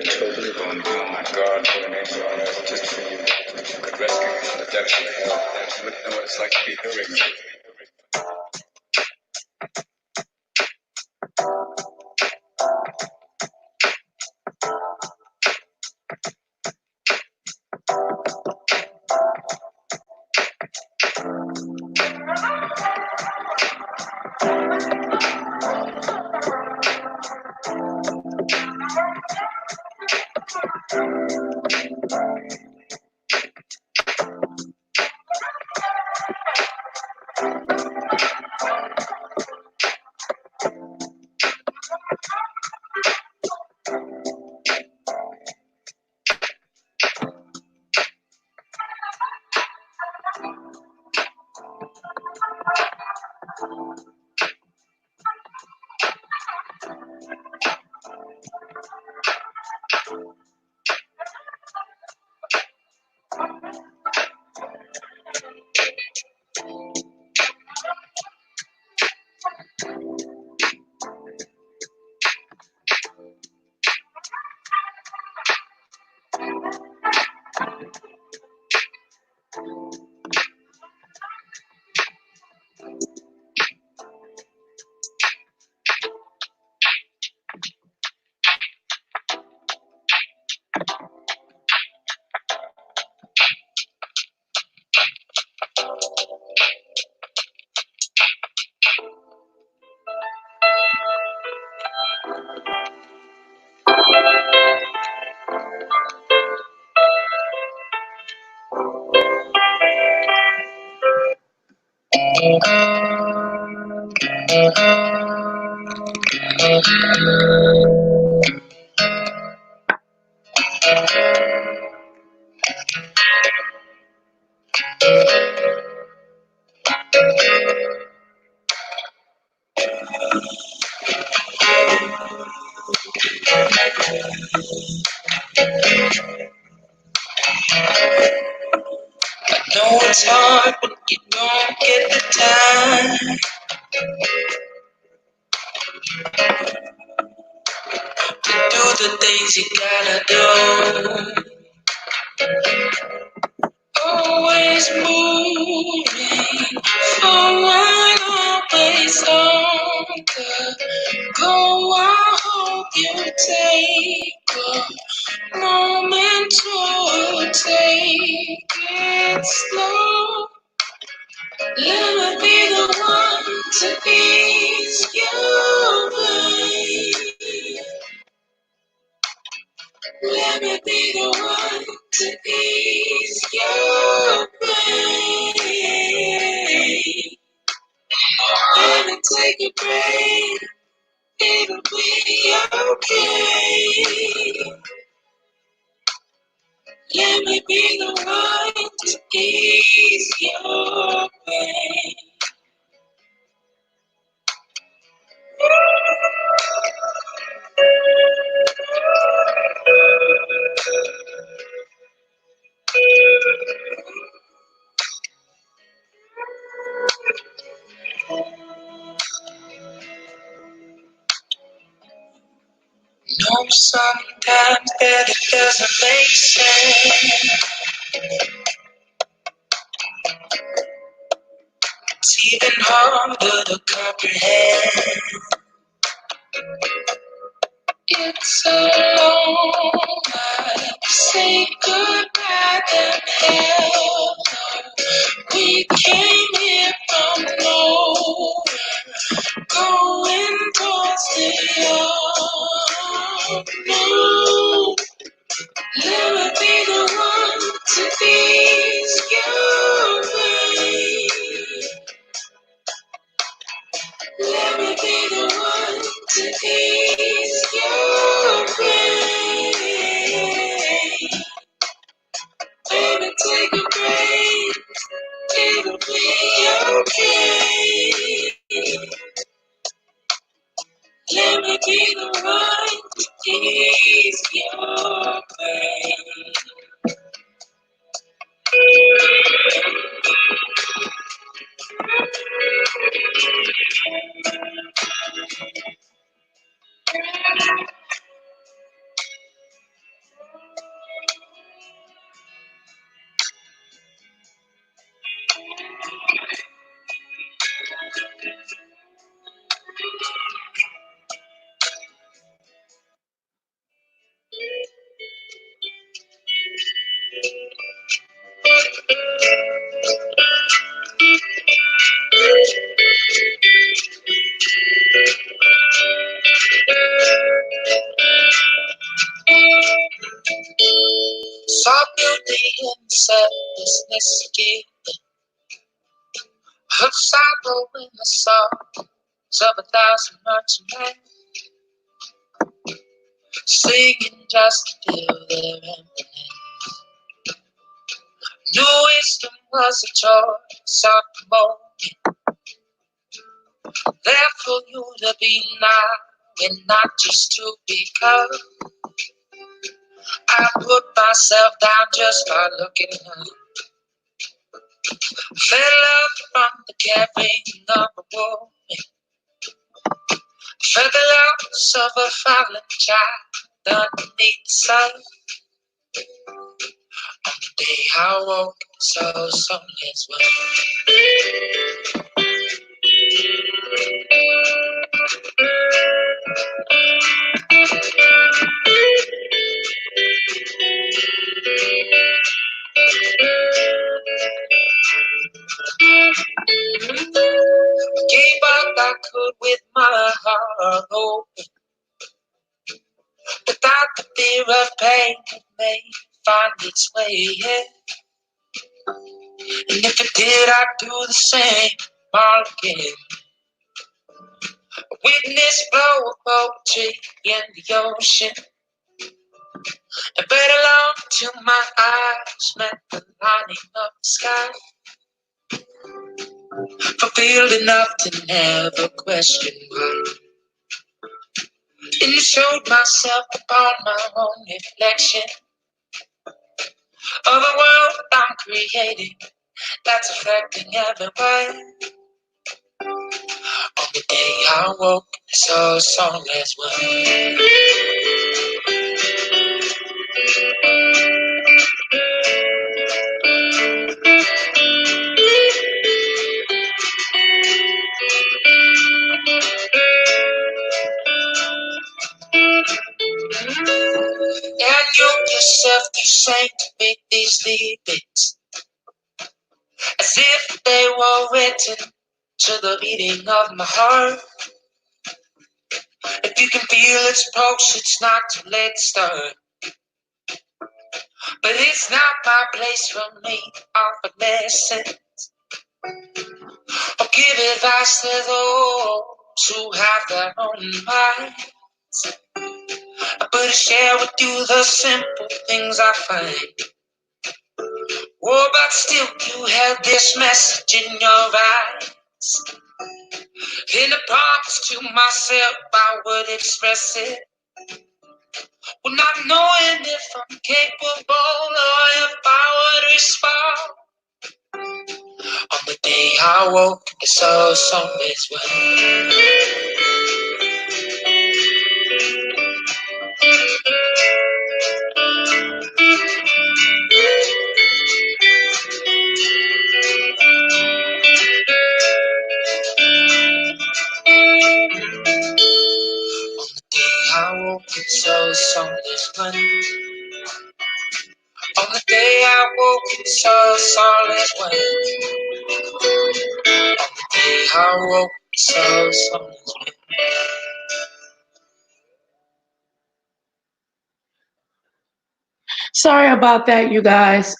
Totally gonna be on my guard for an angel on earth just for you. Could rescue you from the depths of hell. You wouldn't know what it's like to be hurried. know it's hard, but you don't get the time to do the things you gotta do. Always moving forward, always on the go. I hope you take a moment to take it slow. Let me be the one to ease your pain. Let me be the one to ease your pain. Let me take a break, it'll be okay. Let me be the one to ease your pain. No, sometimes that it doesn't make sense. It's even harder to comprehend. It's a long life. Say goodbye and hello. We came here from nowhere, going towards the unknown. Let me be the one to ease your pain. Let me be the one to ease your pain. Baby, take a break, it'll be okay. Let me be the one to ease your pain. Saw beauty in selflessness again. Heard sorrow in the songs of 1,000 merchantmen, singing just to feel their emptiness. New wisdom was a choice of the moment. There for you to be now and not just to become. I put myself down just by looking up. Fell up from the carrying of a woman. Felt the loss of a fallen child underneath the sun. On the day I woke, so someone's gave up I could with my heart open, without the fear of pain that may find its way in. And if it did, I'd do the same all again. Witness flow of poetry in the ocean. And better long till my eyes met the lining of the sky. Fulfilled enough to never question why. And showed myself upon my own reflection of a world I'm creating that's affecting everyone. On the day I woke, I saw a song as well. And you yourself, you sang to me these lyrics as if they were written to the beating of my heart. If you can feel its pulse, it's not too late to start. But it's not my place for me to offer lessons or give advice to those who have their own minds. But to share with you the simple things I find. Oh, but still you held this message in your eyes. In a promise to myself, I would express it. Well, not knowing if I'm capable or if I would respond. On the day I woke, I saw some as well. I woke and saw some as well. On the day I woke and saw some as well. On the day I woke and saw some as well. Sorry about that, you guys.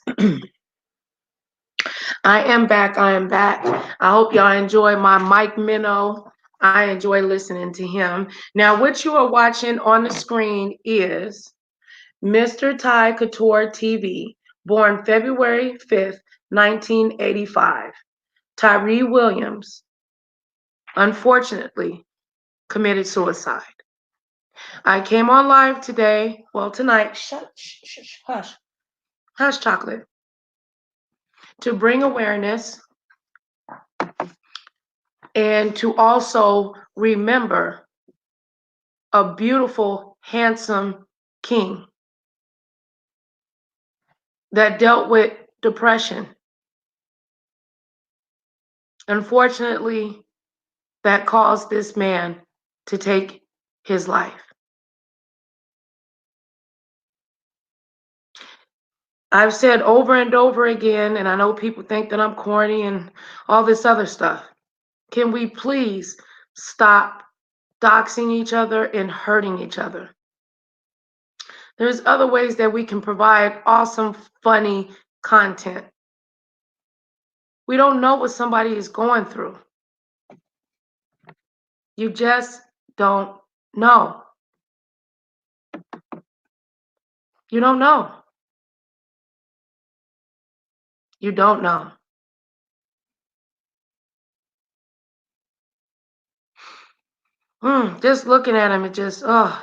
I am back. I hope y'all enjoy my Mike Minnow. I enjoy listening to him. Now, what you are watching on the screen is Mr. Tai Couture TV, born February 5th, 1985. Tyree Williams, unfortunately, committed suicide. I came on live today, tonight, hush, chocolate, to bring awareness and to also remember a beautiful, handsome king that dealt with depression. Unfortunately, that caused this man to take his life. I've said over and over again, and I know people think that I'm corny and all this other stuff. Can we please stop doxing each other and hurting each other? There's other ways that we can provide awesome, funny content. We don't know what somebody is going through. You just don't know. You don't know. You don't know. Just looking at him, it just, oh.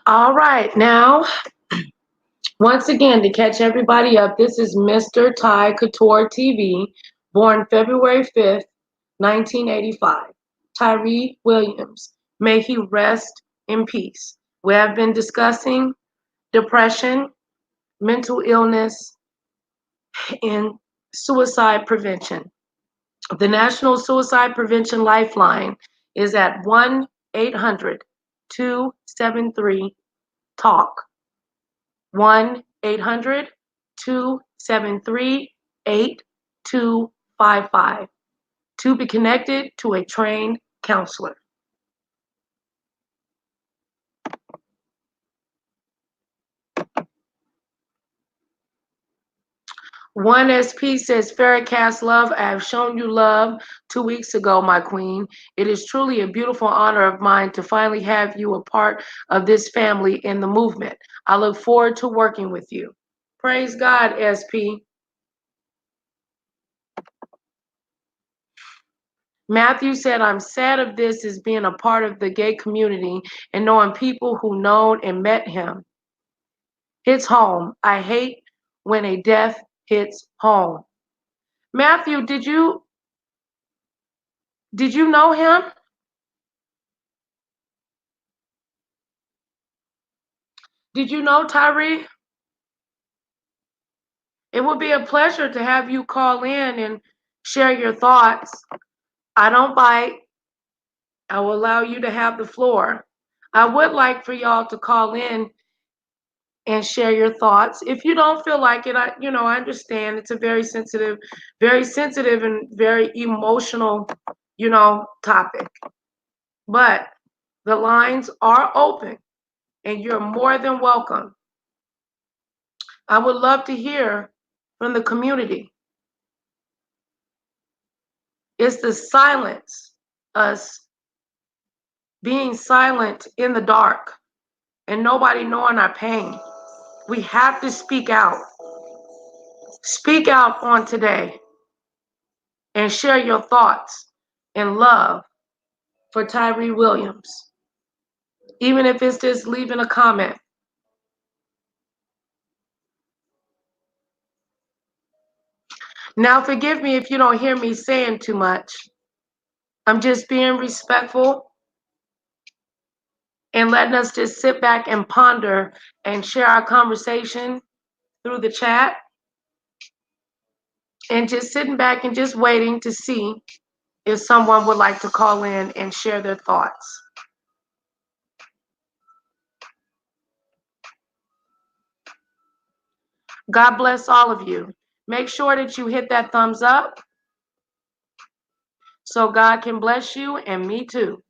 All right, now, once again, to catch everybody up, this is Mr. Tai Couture TV, born February 5th, 1985. Tyree Williams, may he rest in peace. We have been discussing depression, mental illness, and suicide prevention. The National Suicide Prevention Lifeline is at 1-800-273-TALK. 1-800-273-8255 to be connected to a trained counselor. One SP says, Farrahcast love, I have shown you love 2 weeks ago, my queen. It is truly a beautiful honor of mine to finally have you a part of this family in the movement. I look forward to working with you. Praise God, SP. Matthew said, I'm sad of this as being a part of the gay community and knowing people who known and met him. Hits home. I hate when a death hits home. Matthew, did you know him? Did you know Tyree? It would be a pleasure to have you call in and share your thoughts. I don't bite. I will allow you to have the floor. I would like for y'all to call in and share your thoughts. If you don't feel like it, I understand. It's a very sensitive and very emotional, topic. But the lines are open and you're more than welcome. I would love to hear from the community. It's the silence, us being silent in the dark and nobody knowing our pain. We have to speak out. Speak out on today and share your thoughts and love for Tyree Williams. Even if it's just leaving a comment. Now, forgive me if you don't hear me saying too much. I'm just being respectful and letting us just sit back and ponder and share our conversation through the chat. And just sitting back and just waiting to see if someone would like to call in and share their thoughts. God bless all of you. Make sure that you hit that thumbs up so God can bless you and me too.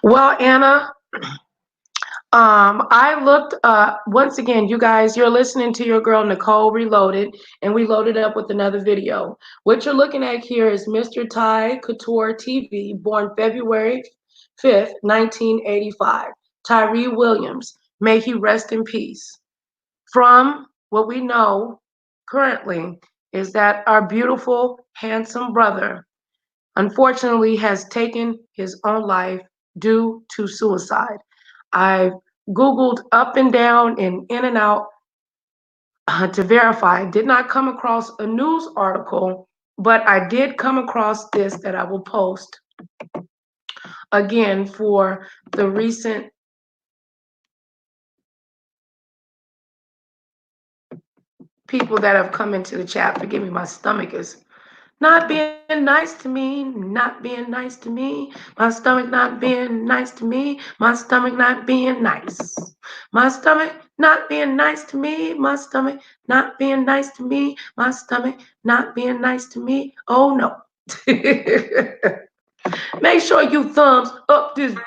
Well, Anna, I looked once again, you guys, you're listening to your girl Nicole Reloaded, and we loaded up with another video. What you're looking at here is Mr. Tai Couture TV, born February 5th, 1985. Tyree Williams, may he rest in peace. From what we know currently is that our beautiful, handsome brother unfortunately has taken his own life due to suicide. I've Googled up and down and in and out to verify. Did not come across a news article, but I did come across this that I will post again for the recent people that have come into the chat. Forgive me, my stomach is not being nice to me, not being nice to me, my stomach not being nice to me, my stomach not being nice, my stomach not being nice to me, my stomach not being nice to me, my stomach not being nice to me. Oh no. Make sure you thumbs up this video.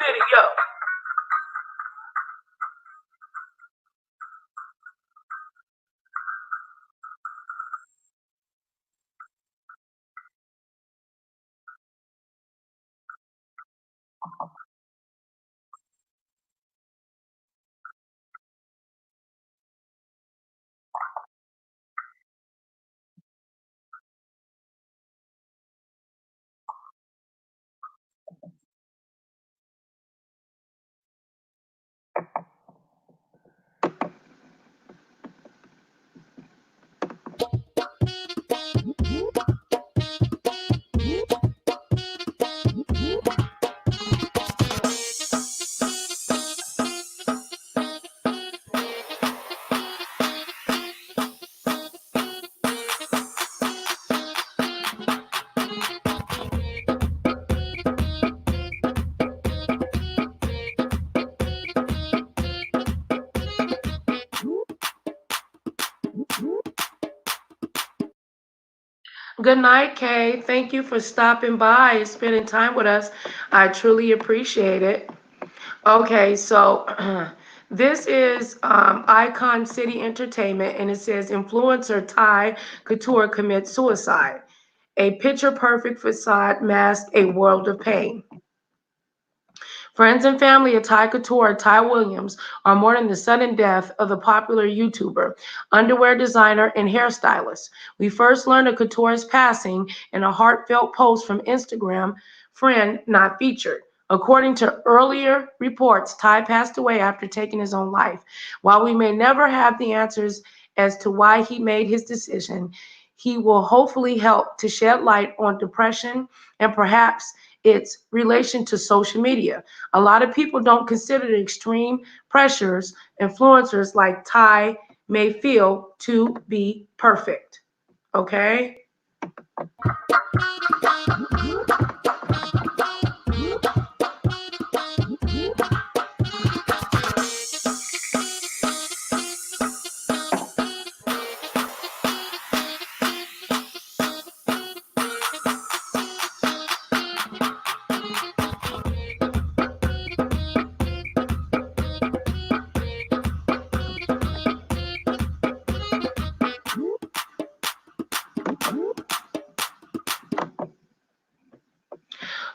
Good night, Kay. Thank you for stopping by and spending time with us. I truly appreciate it. Okay, so this is Icon City Entertainment, and it says influencer Tai Couture commits suicide. A picture perfect facade masked a world of pain. Friends and family of Tai Couture, Tyree Williams, are mourning the sudden death of the popular YouTuber, underwear designer, and hairstylist. We first learned of Couture's passing in a heartfelt post from Instagram, friend not featured. According to earlier reports, Ty passed away after taking his own life. While we may never have the answers as to why he made his decision, he will hopefully help to shed light on depression and perhaps its relation to social media. A lot of people don't consider the extreme pressures influencers like Ty may feel to be perfect. Okay?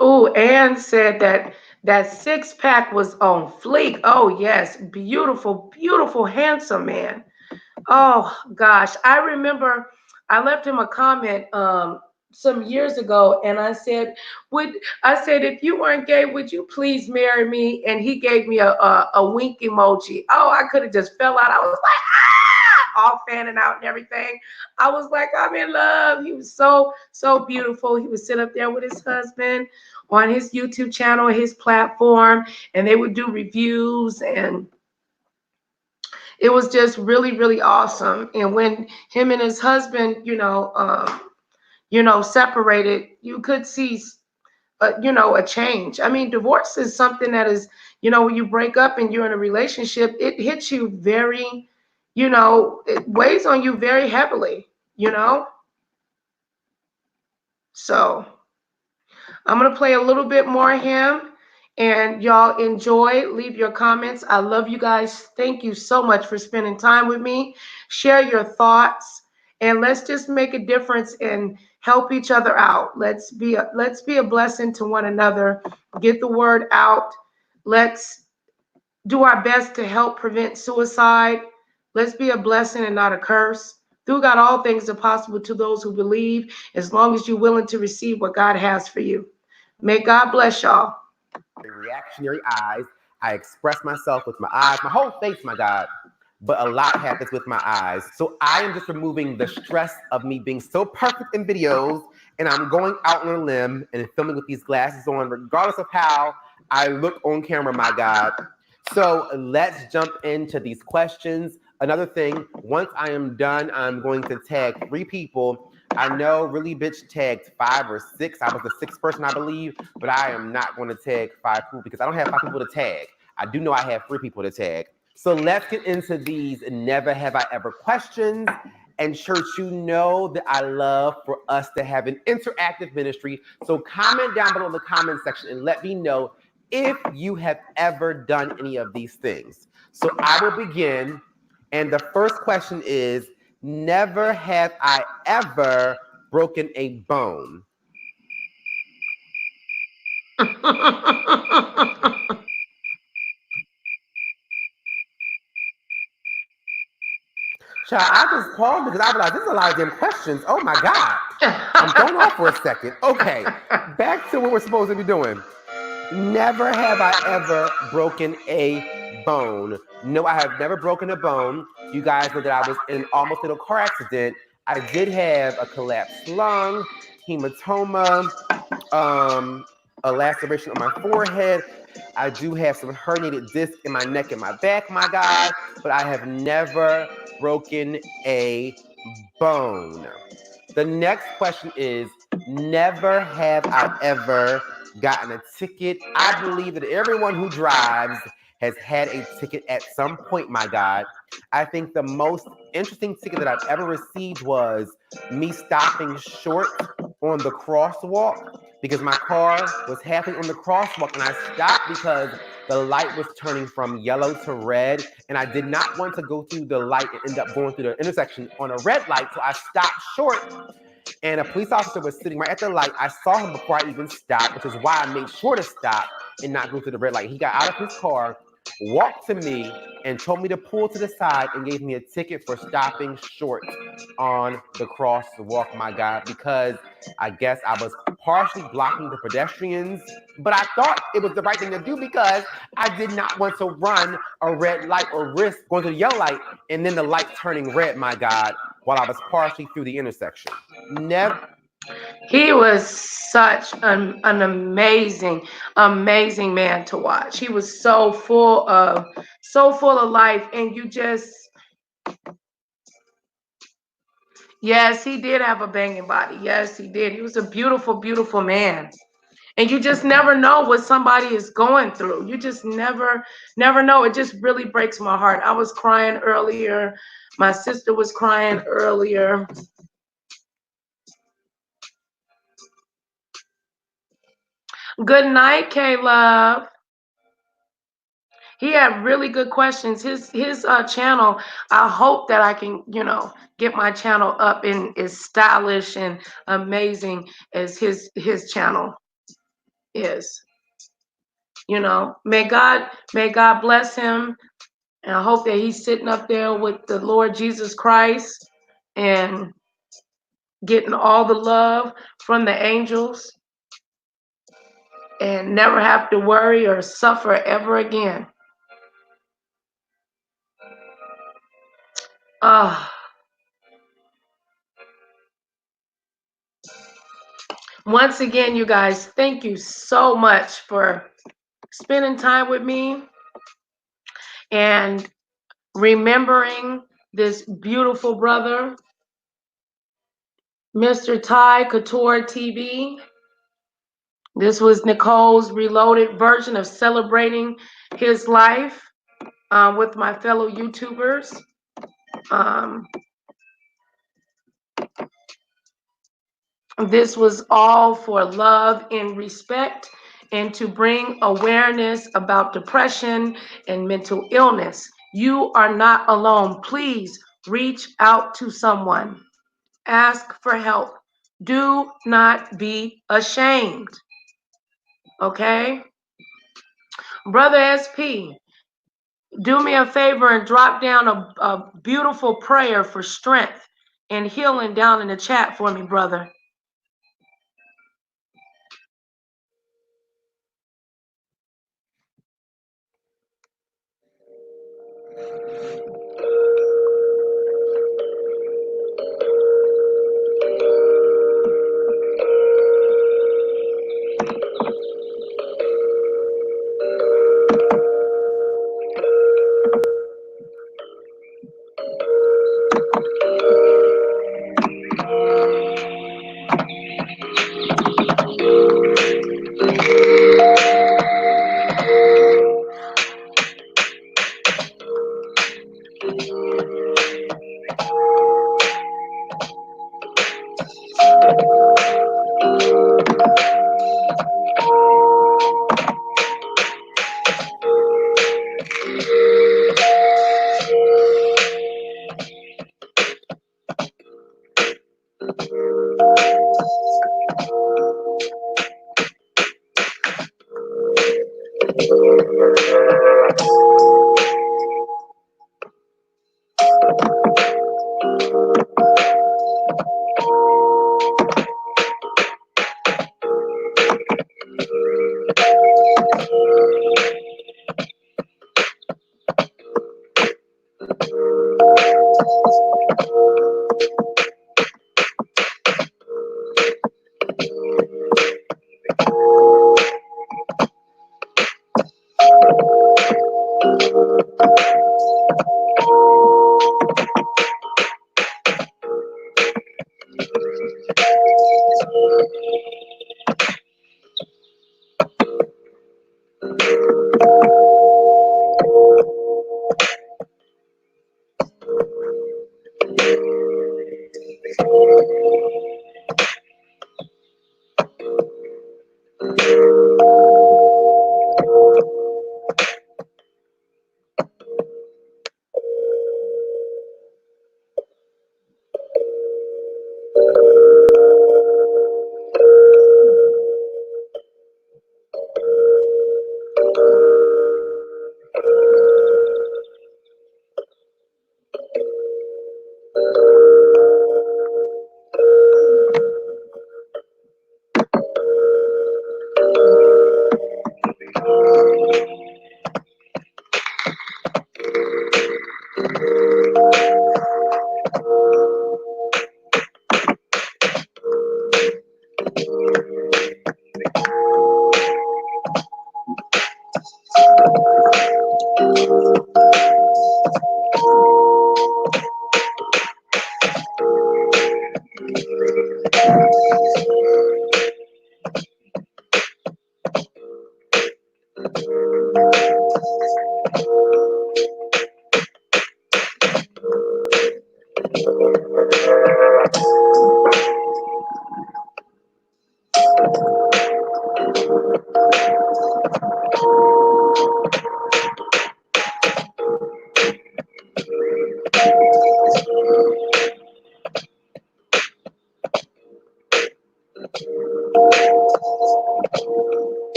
Oh, Anne said that that six pack was on fleek. Oh, yes. Beautiful, beautiful, handsome man. Oh gosh, I remember I left him a comment some years ago, and I said, "Would I said if you weren't gay, would you please marry me?" And he gave me a wink emoji. Oh, I could have just fell out. I was like, all fanning out and everything. I was like, I'm in love. He was so beautiful. He would sit up there with his husband on his YouTube channel, his platform, and they would do reviews and it was just really awesome. And when him and his husband separated, you could see a change. I mean, divorce is something that is, when you break up and you're in a relationship, it hits you very, it weighs on you very heavily, so I'm going to play a little bit more of him, and y'all enjoy. Leave your comments. I love you guys. Thank you so much for spending time with me. Share your thoughts, and let's just make a difference and help each other out. Let's be a blessing to one another. Get the word out. Let's do our best to help prevent suicide. Let's be a blessing and not a curse. Through God, all things are possible to those who believe, as long as you're willing to receive what God has for you. May God bless y'all. Reactionary eyes. I express myself with my eyes, my whole face, my God. But a lot happens with my eyes. So I am just removing the stress of me being so perfect in videos, and I'm going out on a limb and filming with these glasses on, regardless of how I look on camera, my God. So let's jump into these questions. Another thing, once I am done, I'm going to tag 3 people. I know Really Bitch tagged 5 or 6. I was the 6th person, I believe, but I am not going to tag 5 people because I don't have 5 people to tag. I do know I have 3 people to tag. So let's get into these never have I ever questions. And church, you know that I love for us to have an interactive ministry. So comment down below in the comment section and let me know if you have ever done any of these things. So I will begin. And the first question is, never have I ever broken a bone. Child, I just paused because I realized there's a lot of damn questions. Oh my God. I'm thrown off for a second. Okay, back to what we're supposed to be doing. Never have I ever broken a bone. No, I have never broken a bone. You guys know that I was in an almost fatal car accident. I did have a collapsed lung, hematoma, a laceration on my forehead. I do have some herniated discs in my neck and my back, my God, but I have never broken a bone. The next question is, never have I ever gotten a ticket. I believe that everyone who drives has had a ticket at some point, my God. I think the most interesting ticket that I've ever received was me stopping short on the crosswalk because my car was halfway on the crosswalk and I stopped because the light was turning from yellow to red and I did not want to go through the light and end up going through the intersection on a red light, so I stopped short. And a police officer was sitting right at the light. I saw him before I even stopped, which is why I made sure to stop and not go through the red light. He got out of his car, walked to me, and told me to pull to the side and gave me a ticket for stopping short on the crosswalk, my God, because I guess I was partially blocking the pedestrians, but I thought it was the right thing to do because I did not want to run a red light or risk going to the yellow light and then the light turning red, my God, while I was partially through the intersection. Never. He was such an amazing man to watch. He was so full of life, and you just, yes, he did have a banging body. Yes, he did. He was a beautiful man. And you just never know what somebody is going through. You just never know. It just really breaks my heart. I was crying earlier. My sister was crying earlier. Good night, Caleb. He had really good questions. His channel, I hope that I can, get my channel up and as stylish and amazing as his channel is. May God bless him. And I hope that he's sitting up there with the Lord Jesus Christ and getting all the love from the angels and never have to worry or suffer ever again. Once again, you guys, thank you so much for spending time with me and remembering this beautiful brother, Mr. Tai Couture TV. This was Nicole's reloaded version of celebrating his life with my fellow YouTubers. This was all for love and respect and to bring awareness about depression and mental illness. You are not alone. Please reach out to someone. Ask for help. Do not be ashamed. Okay? Brother SP, do me a favor and drop down a beautiful prayer for strength and healing down in the chat for me, brother.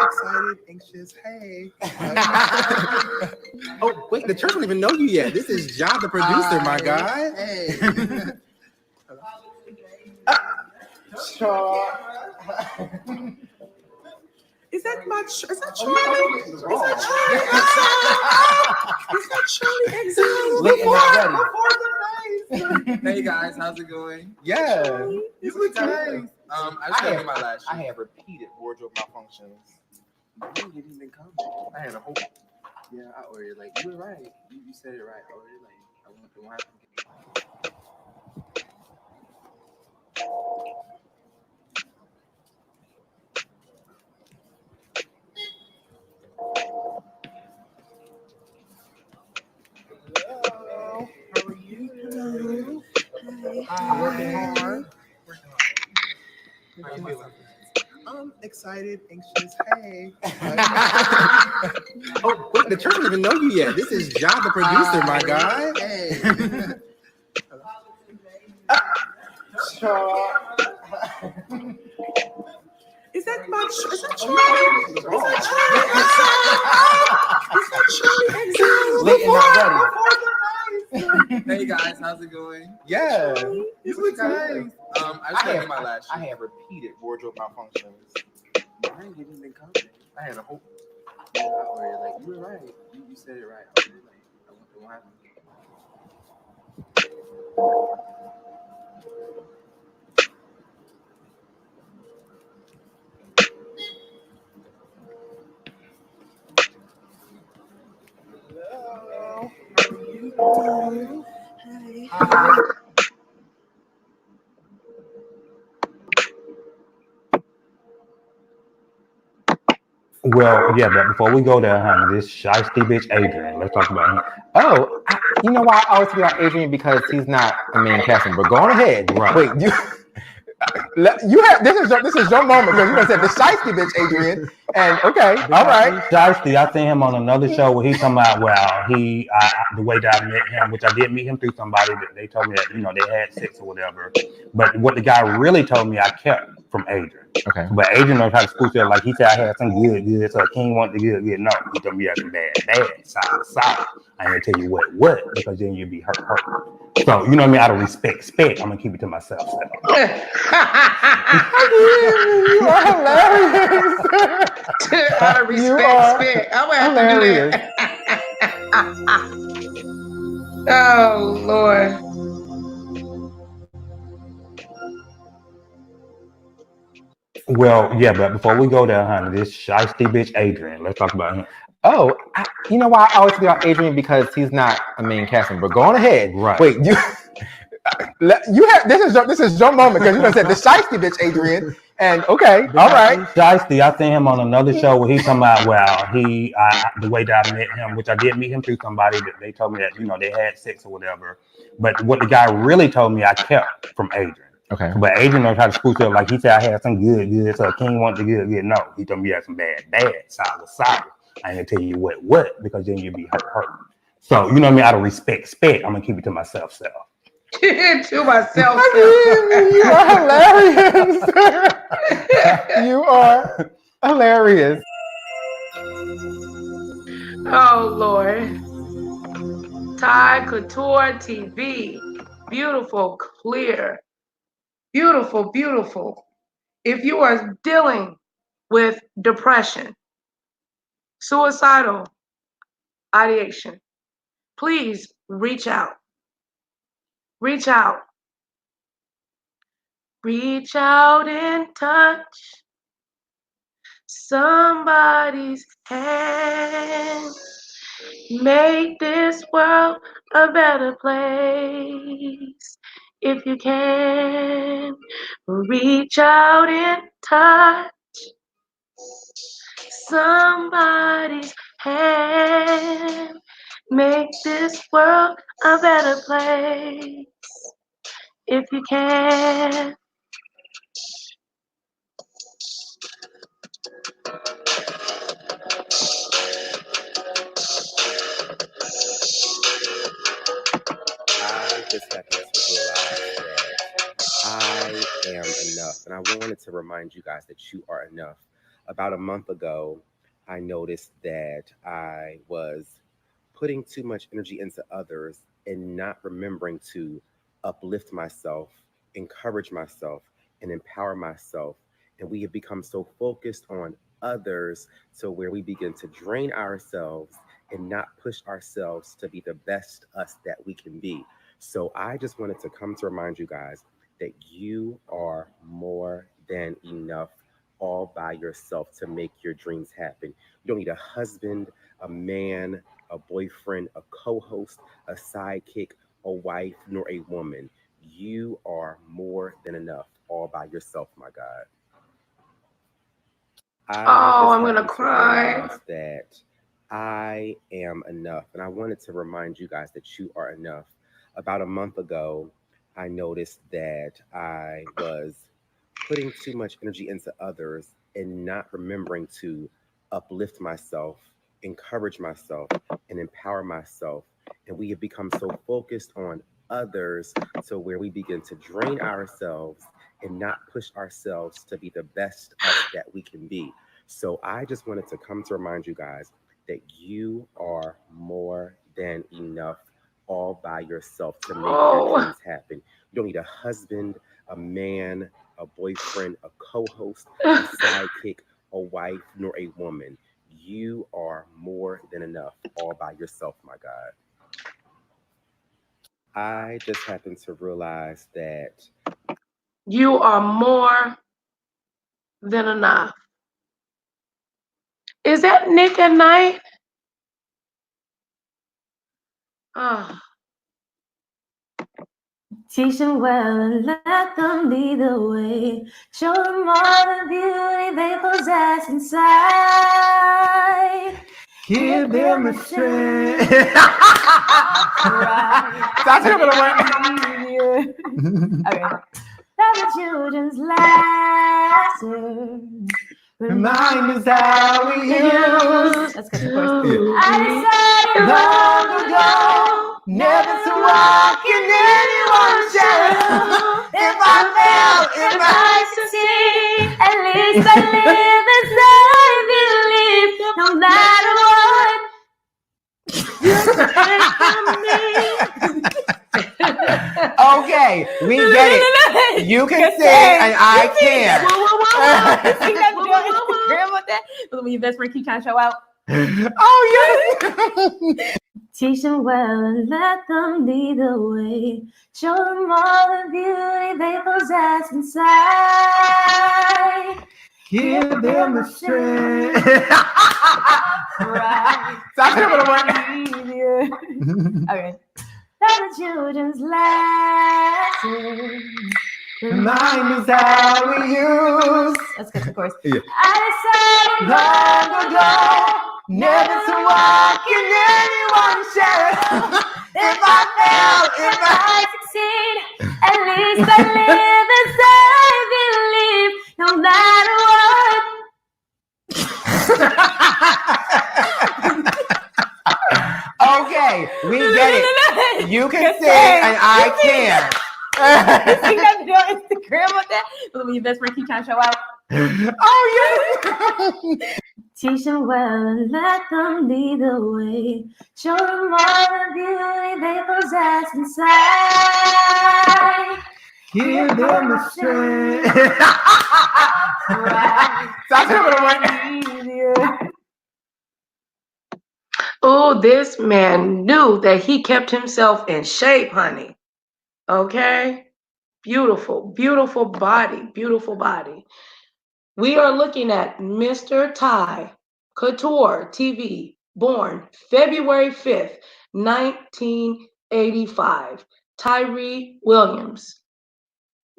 Excited, anxious, hey. Oh, wait, the church don't even know you yet. This is Ja, the producer, my guy. Hey. Is that my is that Charlie? Is that Charlie? Is that Charlie Exile? Hey guys, how's it going? Yeah. You look nice. I just gotta do my last. I have repeated wardrobe malfunctions. You didn't even come. I had a hope. Yeah, I ordered. Like you were right. You said it right. I ordered. Like I want the one. Hello. How are you? Hello. Working hard. How you feeling? Excited, anxious, hey. Oh, wait, the church don't even know you yet. This is Ja, the producer, my guy. Hey. Is that my is that Charlie? Is that Charlie? Is that Charlie Exile? Hey guys, how's it going? Yeah. You look nice. I just gotta do my last. I have repeated wardrobe malfunctions. I didn't even come. I had a hope. Yeah, I ordered. Like you were right. You said it right. I ordered. Like I want the one. Hello. How are you? Hey. Well, yeah, but before we go there, honey, this shiesty bitch Adrian, let's talk about him. Oh, you know why I always feel about Adrian? Because he's not a main casting. But go on ahead. Right. Wait, you have this is your moment because you gonna say the shiesty bitch Adrian. And okay, all right. Shiesty, I seen him on another show where he talking about, well, the way that I met him, which I did meet him through somebody that they told me that, they had sex or whatever. But what the guy really told me I kept from Adrian. Okay. But Adrian knows how to spoof it. Like he said I had some good, so I can't want the good. No, he told me I had some bad, sour. I ain't gonna tell you what, because then you'd be hurt. So, you know what I mean? Out of respect, I'm gonna keep it to myself. So. You are hilarious. Out of respect, I'm gonna have to do that. Oh Lord. Well, yeah, but before we go there, honey, this shiesty bitch Adrian, let's talk about him. Oh, you know why I always feel about Adrian? Because he's not a main casting. But go on ahead. Right. Wait, you have this is your moment because you gonna say the shiesty bitch Adrian. And okay, all right. Shiesty, I seen him on another show where he talking about, well, the way that I met him, which I did meet him through somebody that they told me that, they had sex or whatever. But what the guy really told me I kept from Adrian. Okay. But Adrian knows how to spoof it. Like he said I had some good, so I can't want the good. No, he told me I had some bad, sour. I ain't gonna tell you what, because then you'll be hurt. So, you know what I mean? Out of respect, I'm gonna keep it to myself. To myself. You are hilarious. You are hilarious. Oh, Lord. Tai Couture TV. Beautiful, clear. Beautiful, beautiful. If you are dealing with depression, suicidal ideation, please reach out. Reach out. Reach out and touch somebody's hand. Make this world a better place. If you can, reach out and touch somebody's hand. Make this world a better place. If you can. I just happened to realize that I am enough. And I wanted to remind you guys that you are enough. About a month ago, I noticed that I was putting too much energy into others and not remembering to uplift myself, encourage myself, and empower myself. And we have become so focused on others to where we begin to drain ourselves and not push ourselves to be the best us that we can be. So I just wanted to come to remind you guys that you are more than enough all by yourself to make your dreams happen. You don't need a husband, a man, a boyfriend, a co-host, a sidekick, a wife, nor a woman. You are more than enough all by yourself, my God. I'm gonna cry. That I am enough. And I wanted to remind you guys that you are enough. About a month ago, I noticed that I was putting too much energy into others and not remembering to uplift myself, encourage myself, and empower myself. And we have become so focused on others to where we begin to drain ourselves and not push ourselves to be the best us that we can be. So I just wanted to come to remind you guys that you are more than enough all by yourself to make your dreams happen. You don't need a husband, a man, a boyfriend, a co-host, a sidekick, a wife, nor a woman. You are more than enough all by yourself, my God. I just happened to realize that you are more than enough. Is that Nick at Night? Oh. Teach them well and let them lead the way. Show them all the beauty they possess inside. give them a strength. That's okay. Let the children's laughter remind us how we used. Let's get the first. Yeah. I decided long ago never to walk in anyone's shadow. If I fail, if I succeed, at least I live as I believe, no matter what. Okay, we get it. You can sing and I can't. When your best friend keep trying to show out. Oh yes. Teach them well and let them lead the way. Show them all the beauty they possess inside. Give them a strength. Right. Okay. Let the children's laughter remind us how we used. Let's get the chorus. Yeah. I decided long ago never to walk in anyone's shadow. If I fail, if I succeed, at least I live as I believe, no matter what. okay. We get it. You can Just sing saying. and I can't. You sing that video on Instagram with that? But when your best friend keep trying to show out. Oh, yes. Teach them well and let them lead the way. Show them all the beauty they possess inside. Give them the strength. Stop it. Oh, this man knew that he kept himself in shape, honey. Okay? Beautiful, beautiful body, beautiful body. We are looking at Mr. Tai Couture TV, born February 5th, 1985. Tyree Williams.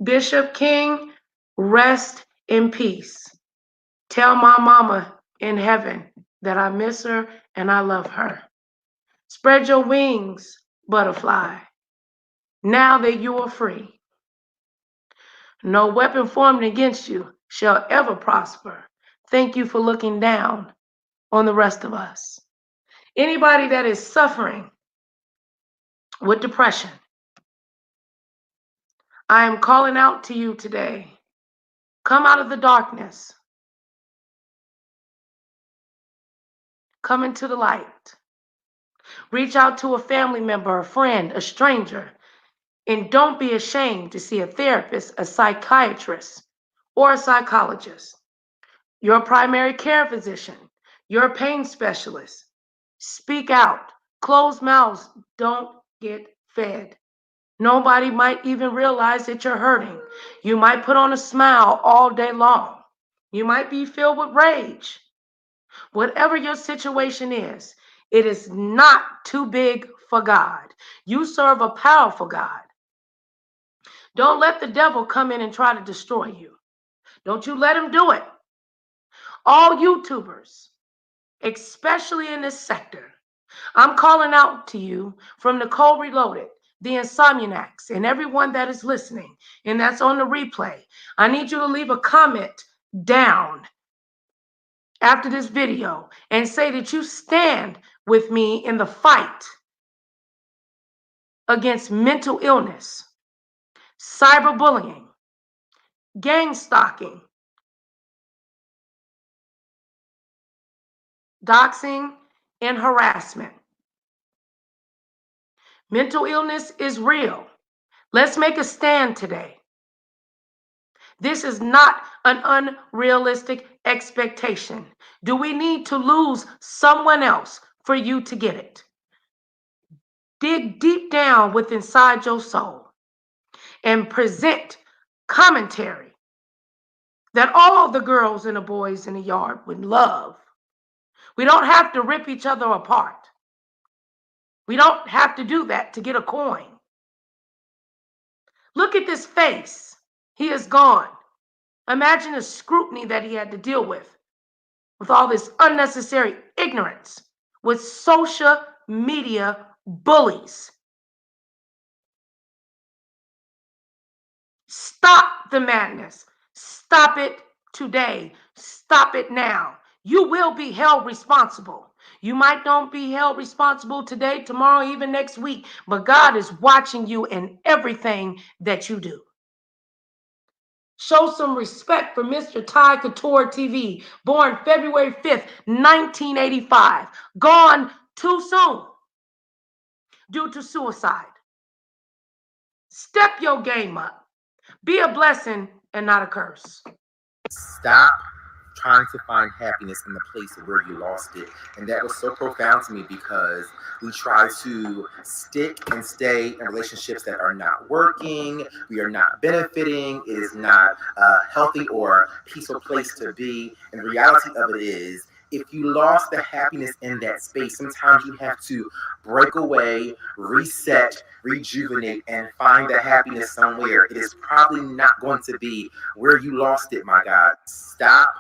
Bishop King, rest in peace. Tell my mama in heaven that I miss her and I love her. Spread your wings, butterfly, now that you are free. No weapon formed against you shall ever prosper. Thank you for looking down on the rest of us. Anybody that is suffering with depression, I am calling out to you today. Come out of the darkness. Come into the light. Reach out to a family member, a friend, a stranger, and don't be ashamed to see a therapist, a psychiatrist, or a psychologist. Your primary care physician, your pain specialist. Speak out. Closed mouths don't get fed. Nobody might even realize that you're hurting. You might put on a smile all day long. You might be filled with rage. Whatever your situation is, it is not too big for God. You serve a powerful God. Don't let the devil come in and try to destroy you. Don't you let him do it. All YouTubers, especially in this sector, I'm calling out to you from Nicole Reloaded, the Insomniacs, and everyone that is listening, and that's on the replay. I need you to leave a comment down after this video and say that you stand with me in the fight against mental illness, cyberbullying, gang stalking, doxing, and harassment. Mental illness is real. Let's make a stand today. This is not an unrealistic expectation. Do we need to lose someone else for you to get it? Dig deep down within inside your soul and present commentary that all the girls and the boys in the yard would love. We don't have to rip each other apart. We don't have to do that to get a coin. Look at this face. He is gone. Imagine the scrutiny that he had to deal with all this unnecessary ignorance, with social media bullies. Stop the madness. Stop it today. Stop it now. You will be held responsible. You might not be held responsible today, tomorrow, even next week, but God is watching you in everything that you do. Show some respect for Mr. Tai Couture TV, born February 5th, 1985. Gone too soon due to suicide. Step your game up. Be a blessing and not a curse. Stop trying to find happiness in the place of where you lost it. And that was so profound to me because we try to stick and stay in relationships that are not working. We are not benefiting. It is not a healthy or peaceful place to be. And the reality of it is, if you lost the happiness in that space, sometimes you have to break away, reset, rejuvenate, and find the happiness somewhere. It is probably not going to be where you lost it, my God. Stop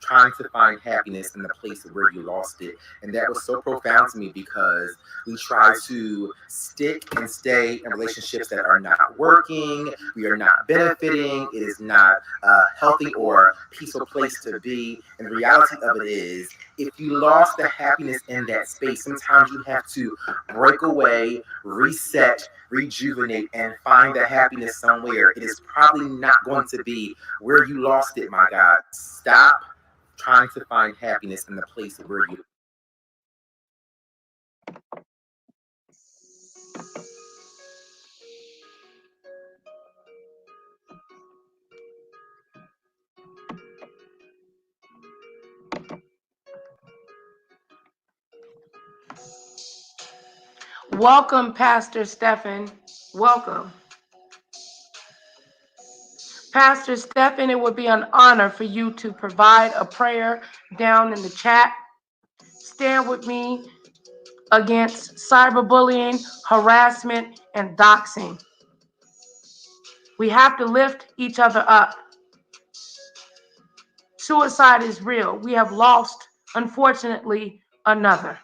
trying to find happiness in the place where you lost it. And that was so profound to me because we try to stick and stay in relationships that are not working, we are not benefiting, it is not a healthy or peaceful place to be. And the reality of it is, if you lost the happiness in that space, sometimes you have to break away, reset, rejuvenate, and find the happiness somewhere. It is probably not going to be where you lost it, my God. Stop trying to find happiness in the place where you. Welcome, Pastor Stephen. Welcome. Pastor Stephen, it would be an honor for you to provide a prayer down in the chat. Stand with me against cyberbullying, harassment, and doxing. We have to lift each other up. Suicide is real. We have lost, unfortunately, another.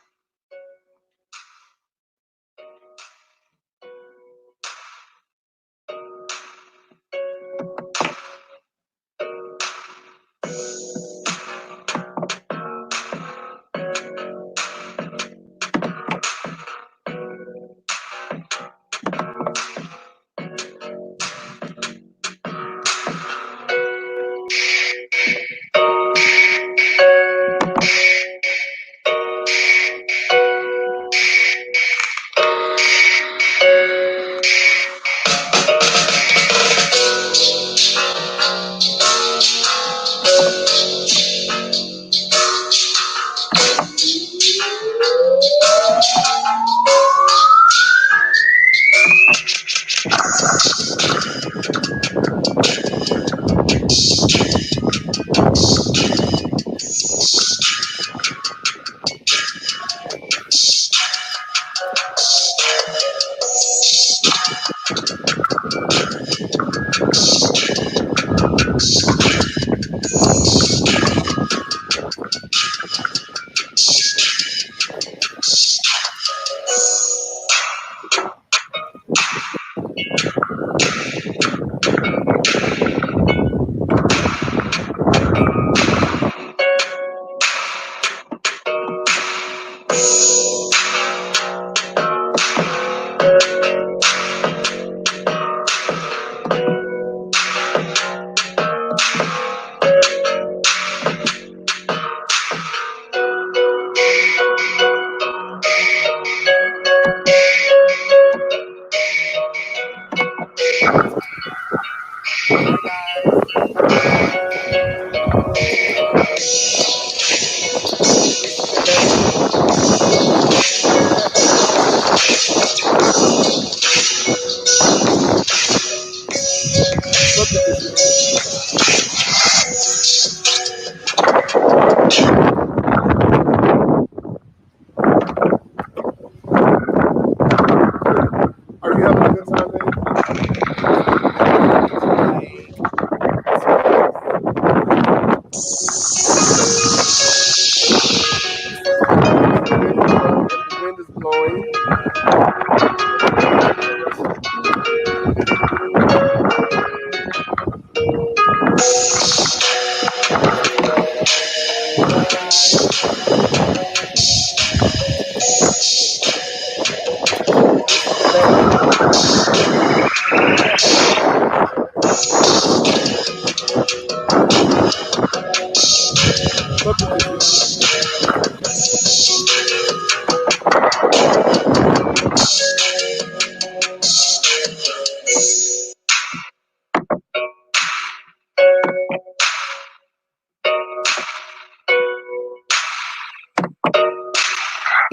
Are you having a good time, baby? The wind is blowing.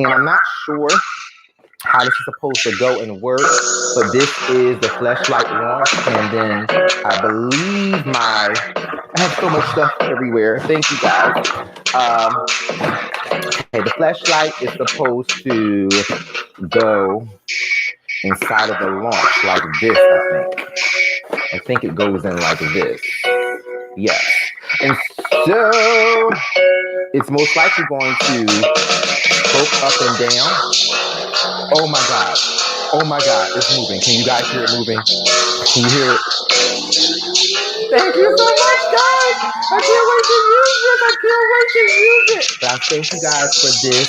And I'm not sure how this is supposed to go and work, but this is the Fleshlight launch, and then I believe I have so much stuff everywhere. Thank you guys. Okay, the Fleshlight is supposed to go inside of the launch like this, I think. I think it goes in like this. Yes. And so it's most likely going to stroke up and down. Oh my God. Oh my God, it's moving. Can you guys hear it moving? Can you hear it? Thank you so much, guys. I can't wait to use this. I can't wait to use it. But I thank you guys for this.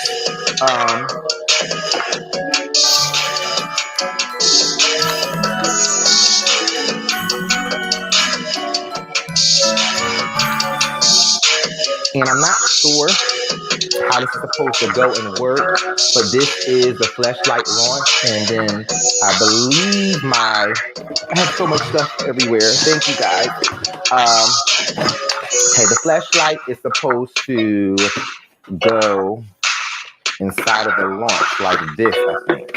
And I'm not sure how this is supposed to go and work, but this is the fleshlight launch, and then I believe I have so much stuff everywhere. Thank you guys. Okay, the fleshlight is supposed to go inside of the launch like this, I think.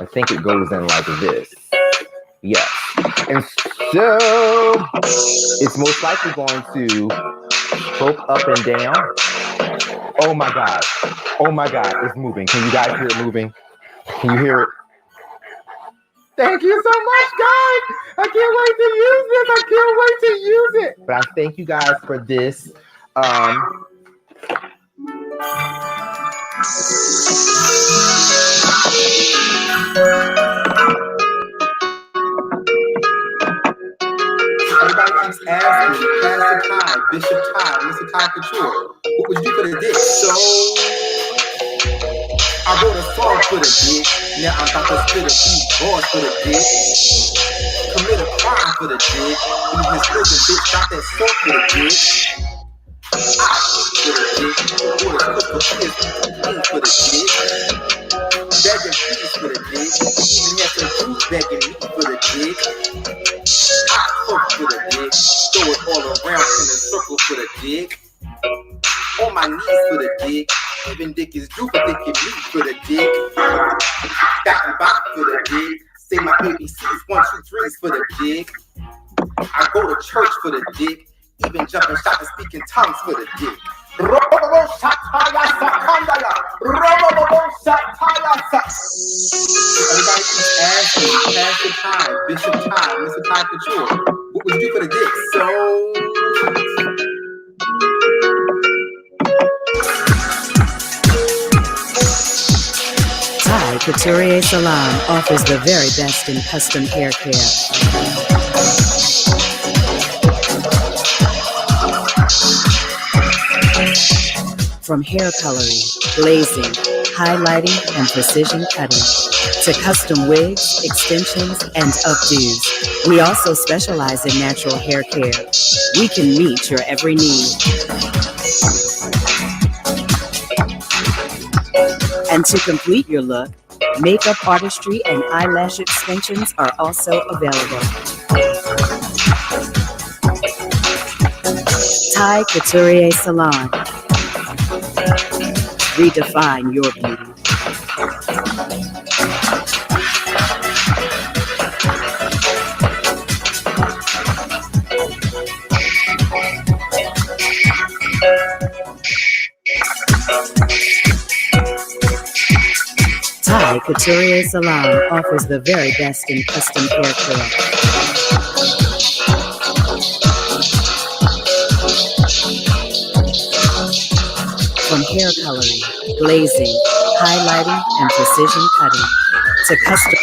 I think it goes in like this. Yes. And so it's most likely going to stroke up and down. Oh my God. Oh my God, it's moving. Can you guys hear it moving? Can you hear it? Thank you so much, guys. I can't wait to use this. I can't wait to use it. But I thank you guys for this. Everybody keeps asking, Pastor Tai, Bishop Tai, Mr. TaiCouture, what would you do for the dick? So I wrote a song for the dick. Now I'm about to spit a few bars for the dick. Commit a crime for the dick. Leave his prison bitch, got that salt for the dick. I for the dick. Order cook for kids, clean for the dick. Begging please for the dick. Even have some juice begging me for the dick. I cook for the dick. Throw it all around in a circle for the dick. On my knees for the dick. Even dick is due for dick and me for the dick. Back and back for the dick. Say my ABCs, 1, 2, 3s for the dick. I go to church for the dick. Even jumping, shot and speaking tongues for the dick. Everybody keeps asking, Pastor Tai, Bishop Tai, Mr. TaiCouture, what would you do for the dick? So Tai Couture Salon offers the very best in custom hair care. From hair coloring, glazing, highlighting, and precision cutting, to custom wigs, extensions, and updos. We also specialize in natural hair care. We can meet your every need. And to complete your look, makeup artistry and eyelash extensions are also available. Tai Couture Salon. Redefine your beauty. Tai Couture Salon offers the very best in custom hair care. From hair coloring, glazing, highlighting, and precision cutting, to custom.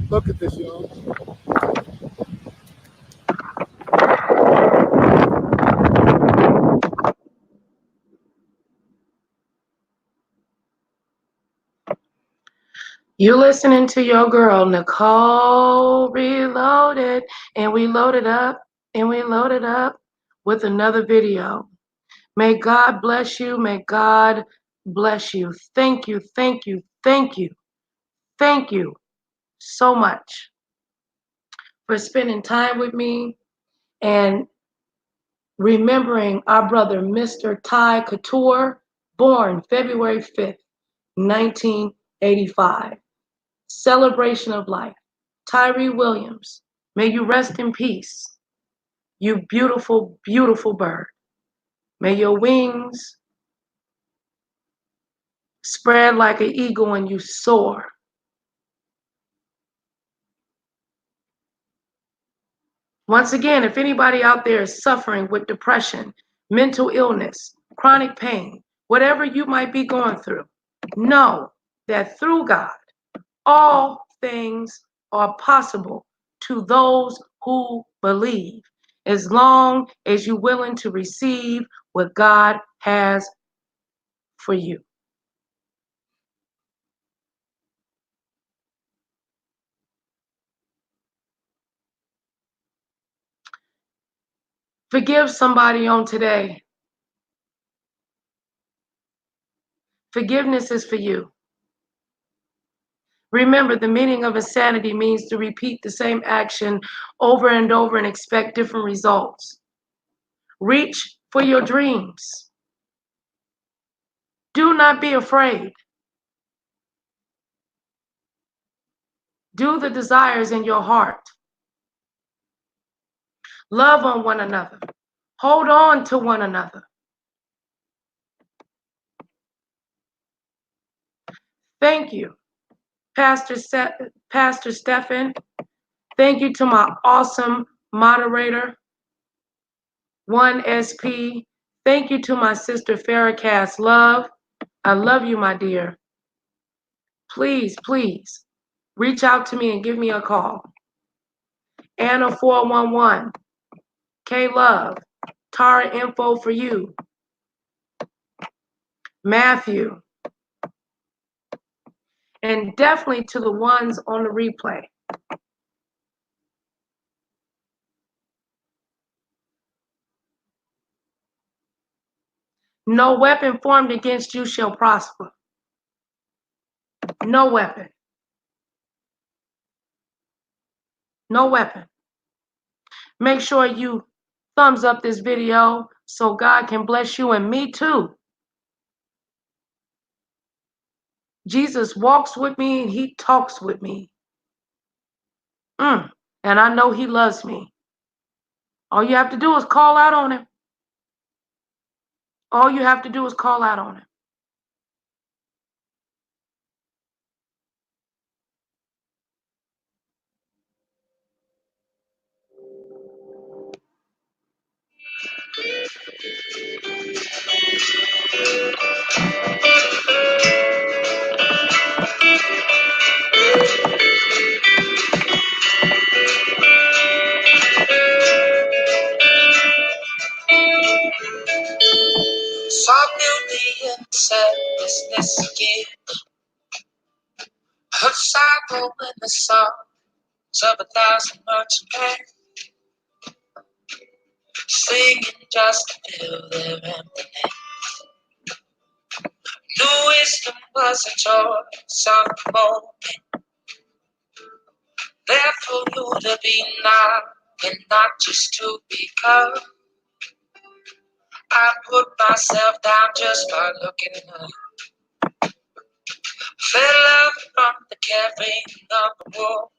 Look at this, y'all. You listening to your girl, Nicole Reloaded, and we loaded up with another video. May God bless you. May God bless you. Thank you, thank you, thank you, thank you so much for spending time with me and remembering our brother, Mr. Tai Couture, born February 5th, 1985. Celebration of life. Tyree Williams, may you rest in peace. You beautiful, beautiful bird. May your wings spread like an eagle and you soar. Once again, if anybody out there is suffering with depression, mental illness, chronic pain, whatever you might be going through, know that through God, all things are possible to those who believe, as long as you're willing to receive what God has for you. Forgive somebody on today. Forgiveness is for you. Remember, the meaning of insanity means to repeat the same action over and over and expect different results. Reach for your dreams. Do not be afraid. Do the desires in your heart. Love on one another. Hold on to one another. Thank you, Pastor Stephan. Thank you to my awesome moderator, 1SP. Thank you to my sister Farrah Love. I love you, my dear. Please, please, reach out to me and give me a call. Anna 411, K Love, Tara info for you. Matthew. And definitely to the ones on the replay. No weapon formed against you shall prosper. No weapon. No weapon. Make sure you thumbs up this video so God can bless you and me too. Jesus walks with me and he talks with me. And I know he loves me. All you have to do is call out on him. All you have to do is call out on him. Saw beauty in selflessness again. Heard sorrow in the songs of 1,000 merchant men, singing just to fill their emptiness. New wisdom was a choice of the moment, there for you to be now and not just to become. I put myself down just by looking up. Fell love from the carrying of a woman.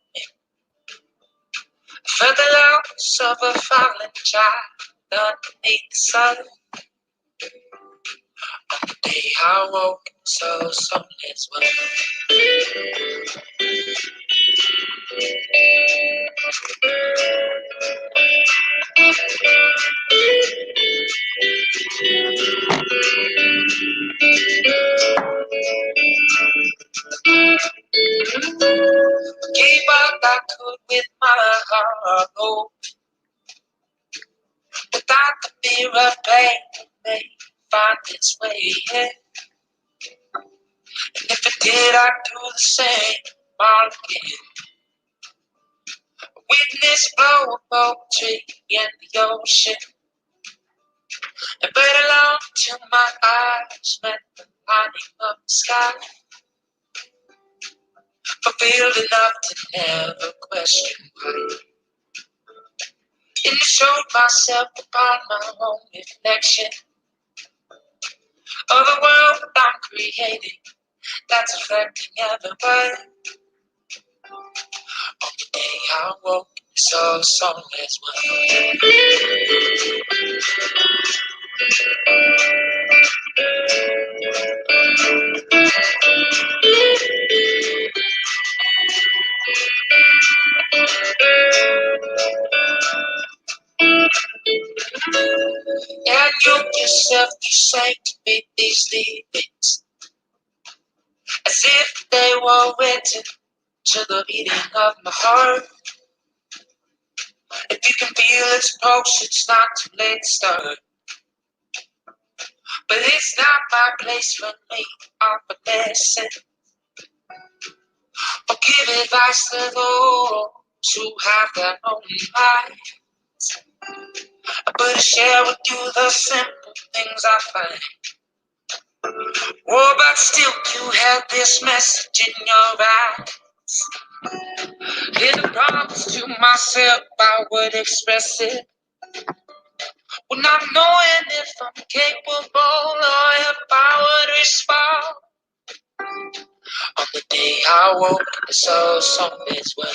Felt the loss of a fallen child underneath the sun. On the day I woke, so soulless one. Gave what I could with my heart open, without the fear of pain that may find its way in. And if it did, I'd do the same all again. Witness flow of poetry in the ocean, and burn along till my eyes met the lining of the sky. Fulfilled enough to never question why. And I showed myself upon my own reflection of the world that I'm creating, that's reflecting everywhere. On the day I woke, saw a song as well. And you yourself, you sang to me these lyrics as if they were written to the beating of my heart. If you can feel its pulse, it's not too late to start. But it's not my place for me of a lesson or give advice to those who have their own lives. But I share with you the simple things I find. Oh, but still you have this message in your eyes. Here's a promise to myself I would express it, well, not knowing if I'm capable or if I would respond. On the day I woke, I saw something as well.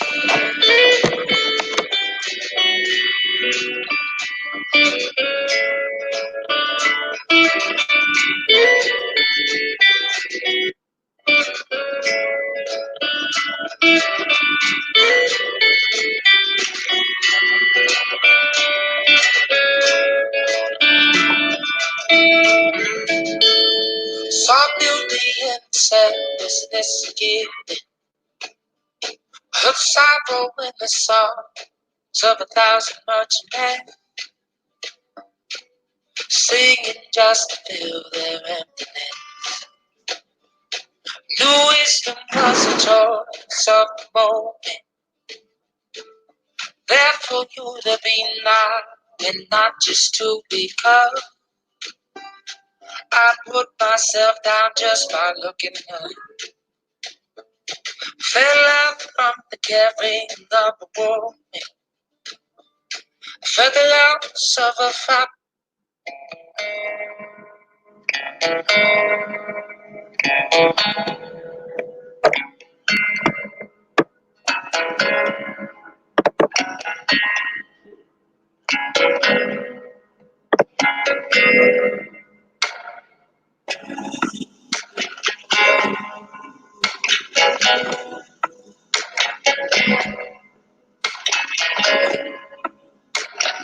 Saw beauty in selflessness again. Heard sorrow in the songs of 1,000 merchant men, singing just to fill their emptiness. New wisdom was the choice of the moment, there for you to be now and not just to become. I put myself down just by looking up. Fell out from the caring of a woman. I felt the loss of a fire.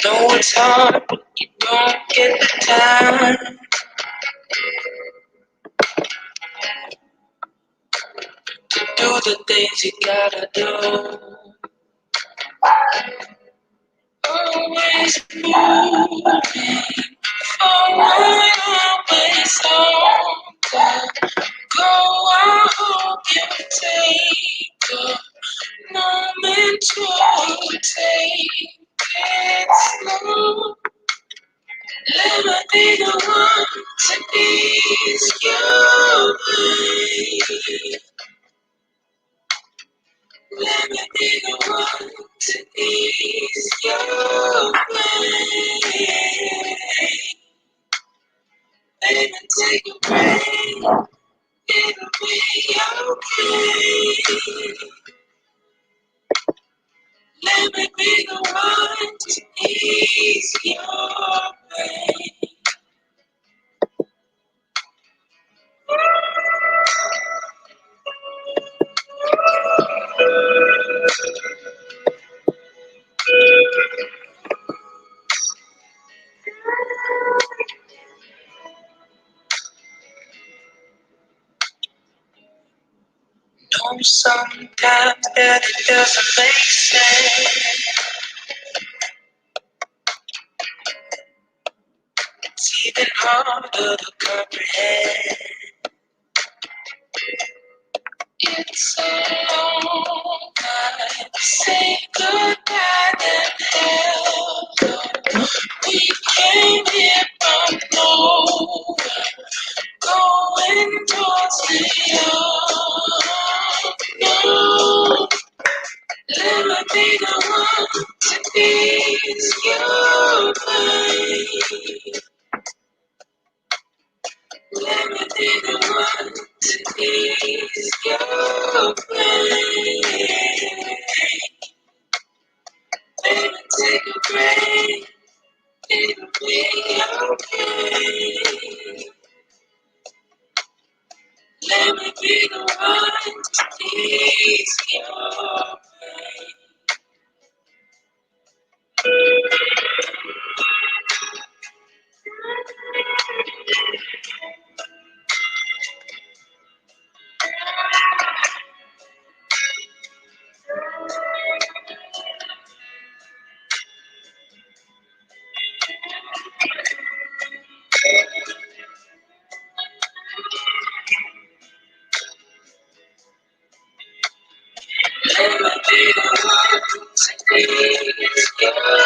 Though it's hard, but you don't get the time to do the things you gotta do. Always moving forward, always on the go. I hope you take a moment to take it slow. Let me be the one to ease your pain. Let me be the one to ease your pain. Let me take a break. It'll be okay. Let me be the one to ease your pain. No Sometimes that it doesn't make sense. It's even harder to comprehend. It's a long time to say goodbye and hello. We came here from nowhere, going towards the unknown. Let me be the one to ease your pain. Let me be the one to ease your pain. Let me take a break. It'll be okay. Let me be the one to ease your pain. Let me be the one to ease your